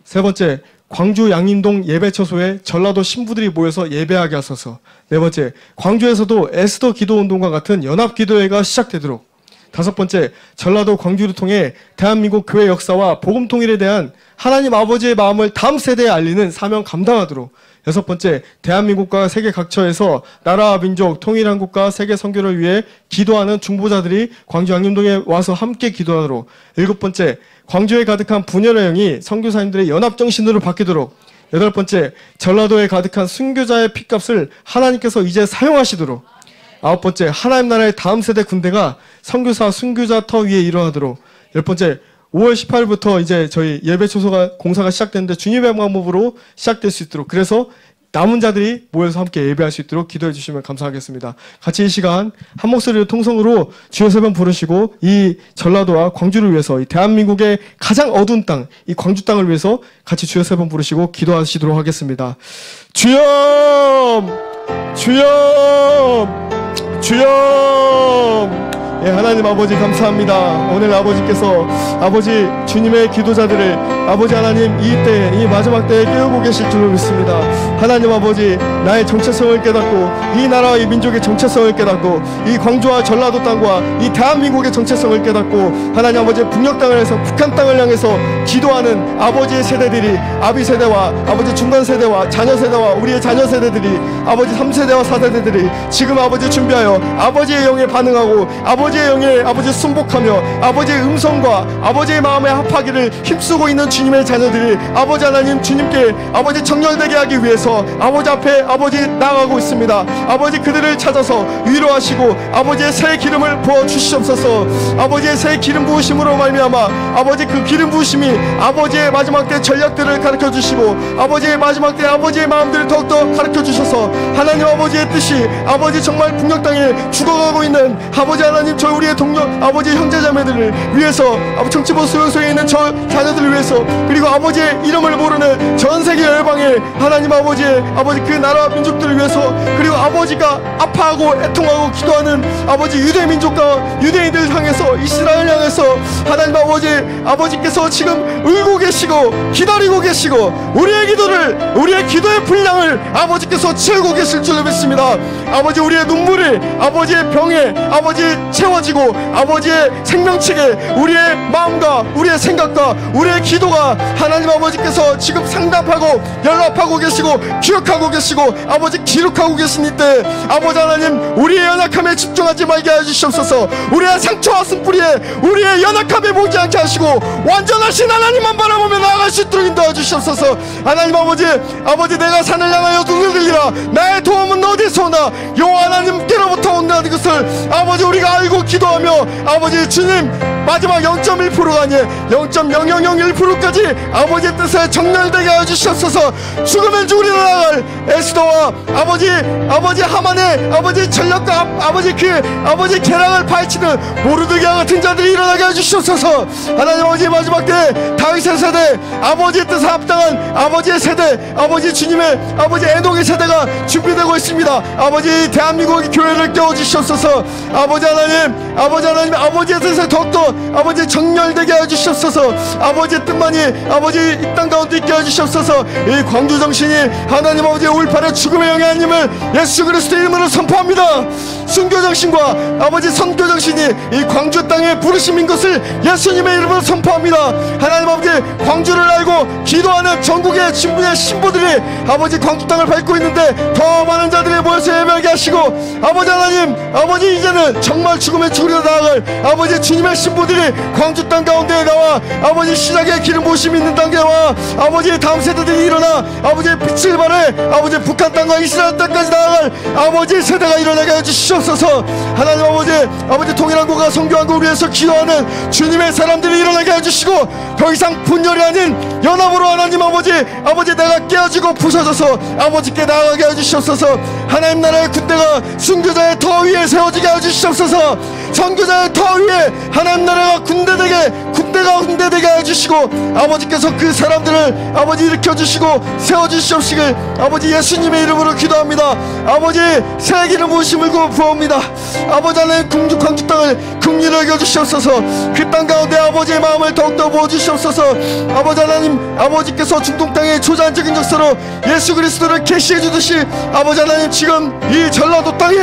세 번째, 광주 양림동 예배처소에 전라도 신부들이 모여서 예배하게 하소서. 네 번째, 광주에서도 에스더 기도운동과 같은 연합기도회가 시작되도록. 다섯 번째, 전라도 광주를 통해 대한민국 교회 역사와 복음 통일에 대한 하나님 아버지의 마음을 다음 세대에 알리는 사명 감당하도록. 여섯 번째, 대한민국과 세계 각처에서 나라와 민족, 통일한 국가, 세계 선교를 위해 기도하는 중보자들이 광주 양림동에 와서 함께 기도하도록. 일곱 번째, 광주에 가득한 분열의 영이 선교사님들의 연합정신으로 바뀌도록. 여덟 번째, 전라도에 가득한 순교자의 핏값을 하나님께서 이제 사용하시도록. 아홉 번째, 하나님 나라의 다음 세대 군대가 선교사, 순교자 터 위에 일어나도록. 열 번째, 5월 18일부터 이제 저희 예배초소가 공사가 시작되는데 주님의 방법으로 시작될 수 있도록, 그래서 남은 자들이 모여서 함께 예배할 수 있도록 기도해 주시면 감사하겠습니다. 같이 이 시간 한 목소리로 통성으로 주여 세 번 부르시고 이 전라도와 광주를 위해서, 이 대한민국의 가장 어두운 땅, 이 광주 땅을 위해서 같이 주여 세 번 부르시고 기도하시도록 하겠습니다. 주여! 주여! 주여! 예, 하나님 아버지 감사합니다. 오늘 아버지께서 아버지 주님의 기도자들을 아버지 하나님 이때 이 마지막 때에 깨우고 계실 줄로 믿습니다. 하나님 아버지, 나의 정체성을 깨닫고 이 나라와 이 민족의 정체성을 깨닫고 이 광주와 전라도 땅과 이 대한민국의 정체성을 깨닫고 하나님 아버지 북녘 땅을 해서 북한 땅을 향해서 기도하는 아버지의 세대들이, 아비 세대와 아버지 중간 세대와 자녀 세대와 우리의 자녀 세대들이, 아버지 3세대와 4세대들이 지금 아버지 준비하여 아버지의 영에 반응하고 아버지의 영에 아버지 순복하며 아버지의 음성과 아버지의 마음에 합하기를 힘쓰고 있는 주님의 자녀들이 아버지 하나님 주님께 아버지 정렬되게 하기 위해서 아버지 앞에 아버지 나아가고 있습니다. 아버지 그들을 찾아서 위로하시고 아버지의 새 기름을 부어주시옵소서. 아버지의 새 기름 부으심으로 말미암아 아버지 그 기름 부으심이 아버지의 마지막 때 전략들을 가르쳐 주시고 아버지의 마지막 때 아버지의 마음들을 더욱더 가르쳐 주셔서 하나님 아버지의 뜻이 아버지 정말 북녘 땅에 죽어가고 있는 아버지 하나님 저 우리의 동료 아버지 형제자매들을 위해서, 정치부 수용소에 있는 저 자녀들을 위해서, 그리고 아버지의 이름을 모르는 전세계 열방의 하나님 아버지의 아버지 그 나라와 민족들을 위해서, 그리고 아버지가 아파하고 애통하고 기도하는 아버지 유대 민족과 유대인들 향해서, 이스라엘 향해서 하나님 아버지께서 지금 울고 계시고 기다리고 계시고 우리의 기도를, 우리의 기도의 분량을 아버지께서 채우고 계실 줄 믿습니다. 아버지 우리의 눈물이 아버지의 병에 아버지 채워지고 아버지의 생명책에 우리의 마음과 우리의 생각과 우리의 기도가 하나님 아버지께서 지금 상담하고 연락하고 계시고 기억하고 계시고 아버지 기록하고 계신 이때 아버지 하나님 우리의 연약함에 집중하지 말게 해주시옵소서. 우리의 상처와 쓴뿌리에 우리의 연약함에 보지 않게 하시고 완전하신 하나님만 바라보며 나아갈 수 있도록 인도해 주시옵소서. 하나님 아버지 내가 산을 향하여 눈을 들리라 나의 도움은 어디서 오나 여호와 하나님께로부터 온다는 것을 아버지 우리가 알고 기도하며 아버지 주님 마지막 0.1%가 아니에요 0.0001%까지 아버지의 뜻에 정렬되게 해주시옵소서. 죽으면 죽으리라 나갈 에스더와 아버지 하만의 아버지 전략과 아버지 계략을 파헤치는 모르드게와 같은 자들이 일어나게 해주시옵소서. 하나님 아버지 마지막 때 다윗의 세대 아버지의 뜻에 합당한 아버지의 세대 아버지 주님의 아버지 에녹의 세대가 준비되고 있습니다. 아버지 대한민국의 교회를 깨워주시옵소서. 아버지 하나님 아버지의 뜻에 더욱더 아버지 정렬되게 해주시옵소서. 아버지의 뜻만이 아버지 이 땅 가운데 있게 해주시옵소서. 이 광주 정신이 하나님 아버지의 5.18의 죽음의 영의 하나님을 예수 그리스도의 이름으로 선포합니다. 순교 정신과 아버지 선교 정신이 이 광주 땅에 부르심인 것을 예수님의 이름으로 선포합니다. 하나님 아버지 광주를 알고 기도하는 전국의 진부의 신부들이 아버지 광주 땅을 밟고 있는데 더 많은 자들이 모여서 예배하게 하시고 아버지 하나님 아버지 이제는 정말 죽음의 죽으려 나아갈 아버지 주님의 신부들이 광주 땅 가운데에 나와 아버지 시작의 기름 부으심이 있는 단계와 아버지 다음 세대들이 일어나 아버지의 빛을 발해 아버지 북한 땅과 이스라엘 땅까지 나아갈 아버지 세대가 일어나게 해주시옵소서. 하나님 아버지 통일한 국가 선교한국을 위해서 기도하는 주님의 사람들이 일어나게 해주시고 더 이상 분열이 아닌 연합으로 하나님 아버지 내가 깨어지고 부서져서 아버지께 나아가게 해주시옵소서. 하나님 나라의 군대가 순교자의 더 위에 세워지게 해주시옵소서. 선교사의 터 위에 하나님 나라가 군대되게 해주시고 아버지께서 그 사람들을 아버지 일으켜주시고 세워주시옵시길 아버지 예수님의 이름으로 기도합니다. 아버지 새 기름 부으심을 구하옵니다. 아버지 하나님 광주 땅을 긍휼히 여겨주시옵소서. 그 땅 가운데 아버지의 마음을 더욱더 부어주시옵소서. 아버지 하나님 아버지께서 중동 땅의 초자연적인 역사로 예수 그리스도를 계시해 주듯이 아버지 하나님 지금 이 전라도 땅에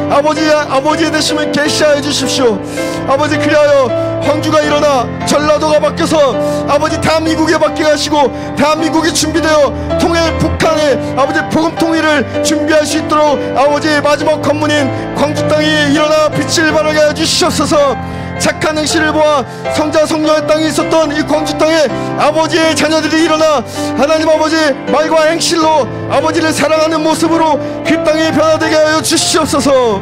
아버지의 되심을 계시하여 주십시오. 아버지 그리하여 광주가 일어나 전라도가 바뀌어서 아버지 대한민국에 바뀌게 하시고 대한민국이 준비되어 북한의 아버지 복음 통일을 준비할 수 있도록 아버지의 마지막 관문인 광주 땅이 일어나 빛을 발하게 해 주시옵소서. 착한 행실을 보아 성자 성녀의 땅에 있었던 이 광주 땅에 아버지의 자녀들이 일어나 하나님 아버지 말과 행실로 아버지를 사랑하는 모습으로 그 땅이 변화되게 하여 주시옵소서.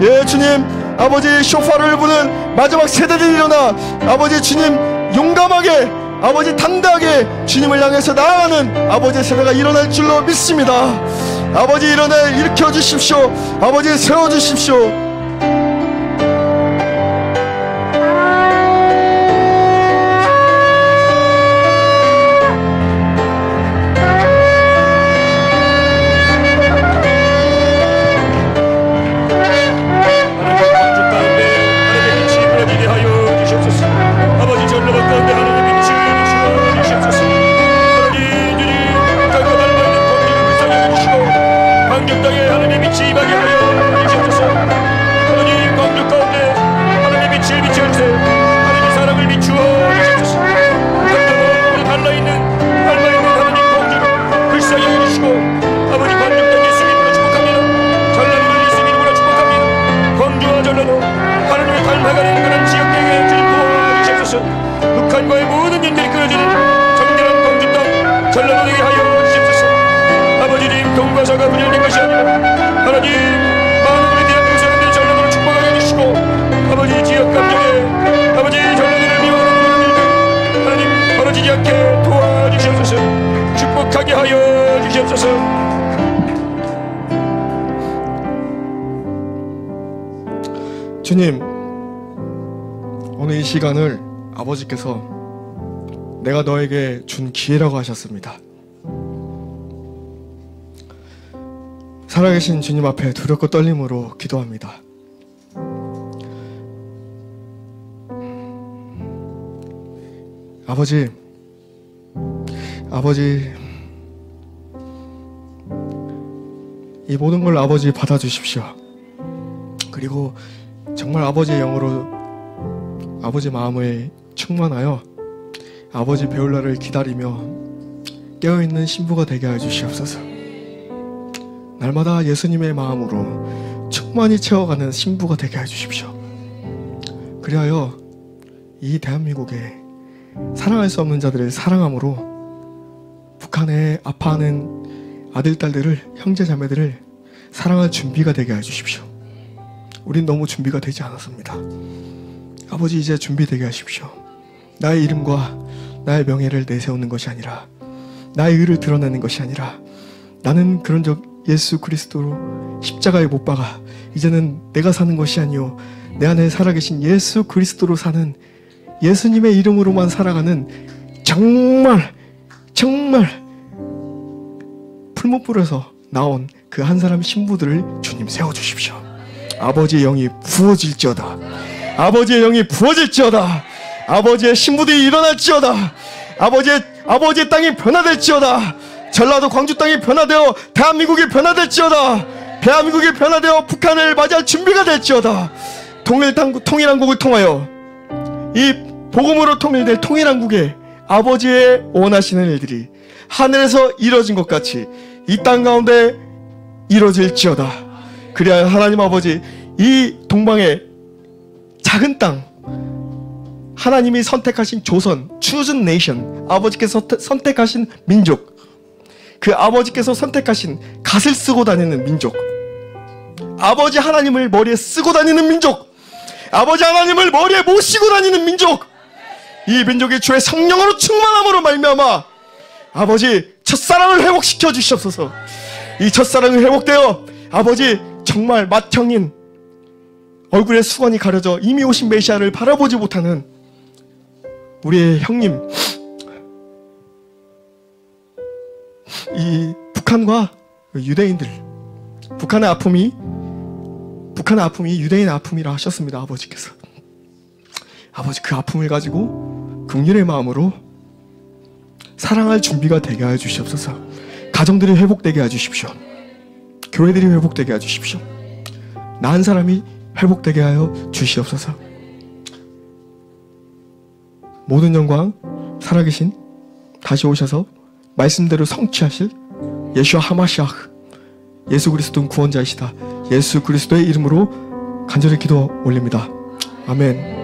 예 주님 아버지 쇼파를 부는 마지막 세대들이 일어나 아버지 주님 용감하게 아버지 당당하게 주님을 향해서 나아가는 아버지의 세대가 일어날 줄로 믿습니다. 아버지 일으켜 주십시오. 아버지 세워주십시오. 북한과의 모든 연결이 끊어지는 정결한 광주 땅 전라도 되게 하여 주시옵소서. 아버지님 동과사가 분열된 것이 아니라 하나님 많은 우리 대한민국 사람들이 전라도를 축복하게 해주시고 아버지 지역 감정에 아버지 전라도를 미워하는 모든 일들 하나님 벌어지지 않게 도와주시옵소서. 축복하게 하여 주시옵소서. 주님 오늘 이 시간을 아버지께서 내가 너에게 준 기회라고 하셨습니다. 살아계신 주님 앞에 두렵고 떨림으로 기도합니다. 아버지 이 모든 걸 아버지 받아주십시오. 그리고 정말 아버지의 영으로 아버지 마음을 충만하여 아버지 배울 날을 기다리며 깨어있는 신부가 되게 하여 주시옵소서. 날마다 예수님의 마음으로 충만히 채워가는 신부가 되게 해 주십시오. 그리하여 이 대한민국에 사랑할 수 없는 자들을 사랑함으로 북한에 아파하는 아들, 딸들을, 형제, 자매들을 사랑할 준비가 되게 해 주십시오. 우린 너무 준비가 되지 않았습니다. 아버지 이제 준비되게 하십시오. 나의 이름과 나의 명예를 내세우는 것이 아니라 나의 의를 드러내는 것이 아니라 나는 그런 적 예수 그리스도로 십자가에 못 박아 이제는 내가 사는 것이 아니요 내 안에 살아계신 예수 그리스도로 사는 예수님의 이름으로만 살아가는 정말 풀무불에서 나온 그 한 사람 신부들을 주님 세워주십시오. 아버지의 영이 부어질지어다. 아버지의 영이 부어질지어다. 아버지의 신부들이 일어날지어다. 아버지의 땅이 변화될지어다. 전라도 광주 땅이 변화되어 대한민국이 변화될지어다. 대한민국이 변화되어 북한을 맞이할 준비가 될지어다. 통일한국을 통하여 이 복음으로 통일될 통일한국에 아버지의 원하시는 일들이 하늘에서 이루어진 것 같이 이 땅 가운데 이루어질지어다. 그리하여 하나님 아버지 이 동방의 작은 땅 하나님이 선택하신 조선 chosen nation 아버지께서 선택하신 민족 그 아버지께서 선택하신 갓을 쓰고 다니는 민족 아버지 하나님을 머리에 쓰고 다니는 민족 아버지 하나님을 머리에 모시고 다니는 민족 이 민족이 주의 성령으로 충만함으로 말미암아 아버지 첫사랑을 회복시켜 주시옵소서. 이 첫사랑이 회복되어 아버지 정말 맏형인 얼굴에 수건이 가려져 이미 오신 메시아를 바라보지 못하는 우리의 형님, 이 북한과 유대인들, 북한의 아픔이 유대인의 아픔이라 하셨습니다. 아버지께서. 아버지, 그 아픔을 가지고 긍휼의 마음으로 사랑할 준비가 되게 해 주시옵소서. 가정들이 회복되게 해 주십시오. 교회들이 회복되게 해 주십시오. 나은 사람이 회복되게 하여 주시옵소서. 모든 영광 살아계신 다시 오셔서 말씀대로 성취하실 예수와 하마시아흐, 예수 그리스도는 구원자이시다. 예수 그리스도의 이름으로 간절히 기도 올립니다. 아멘.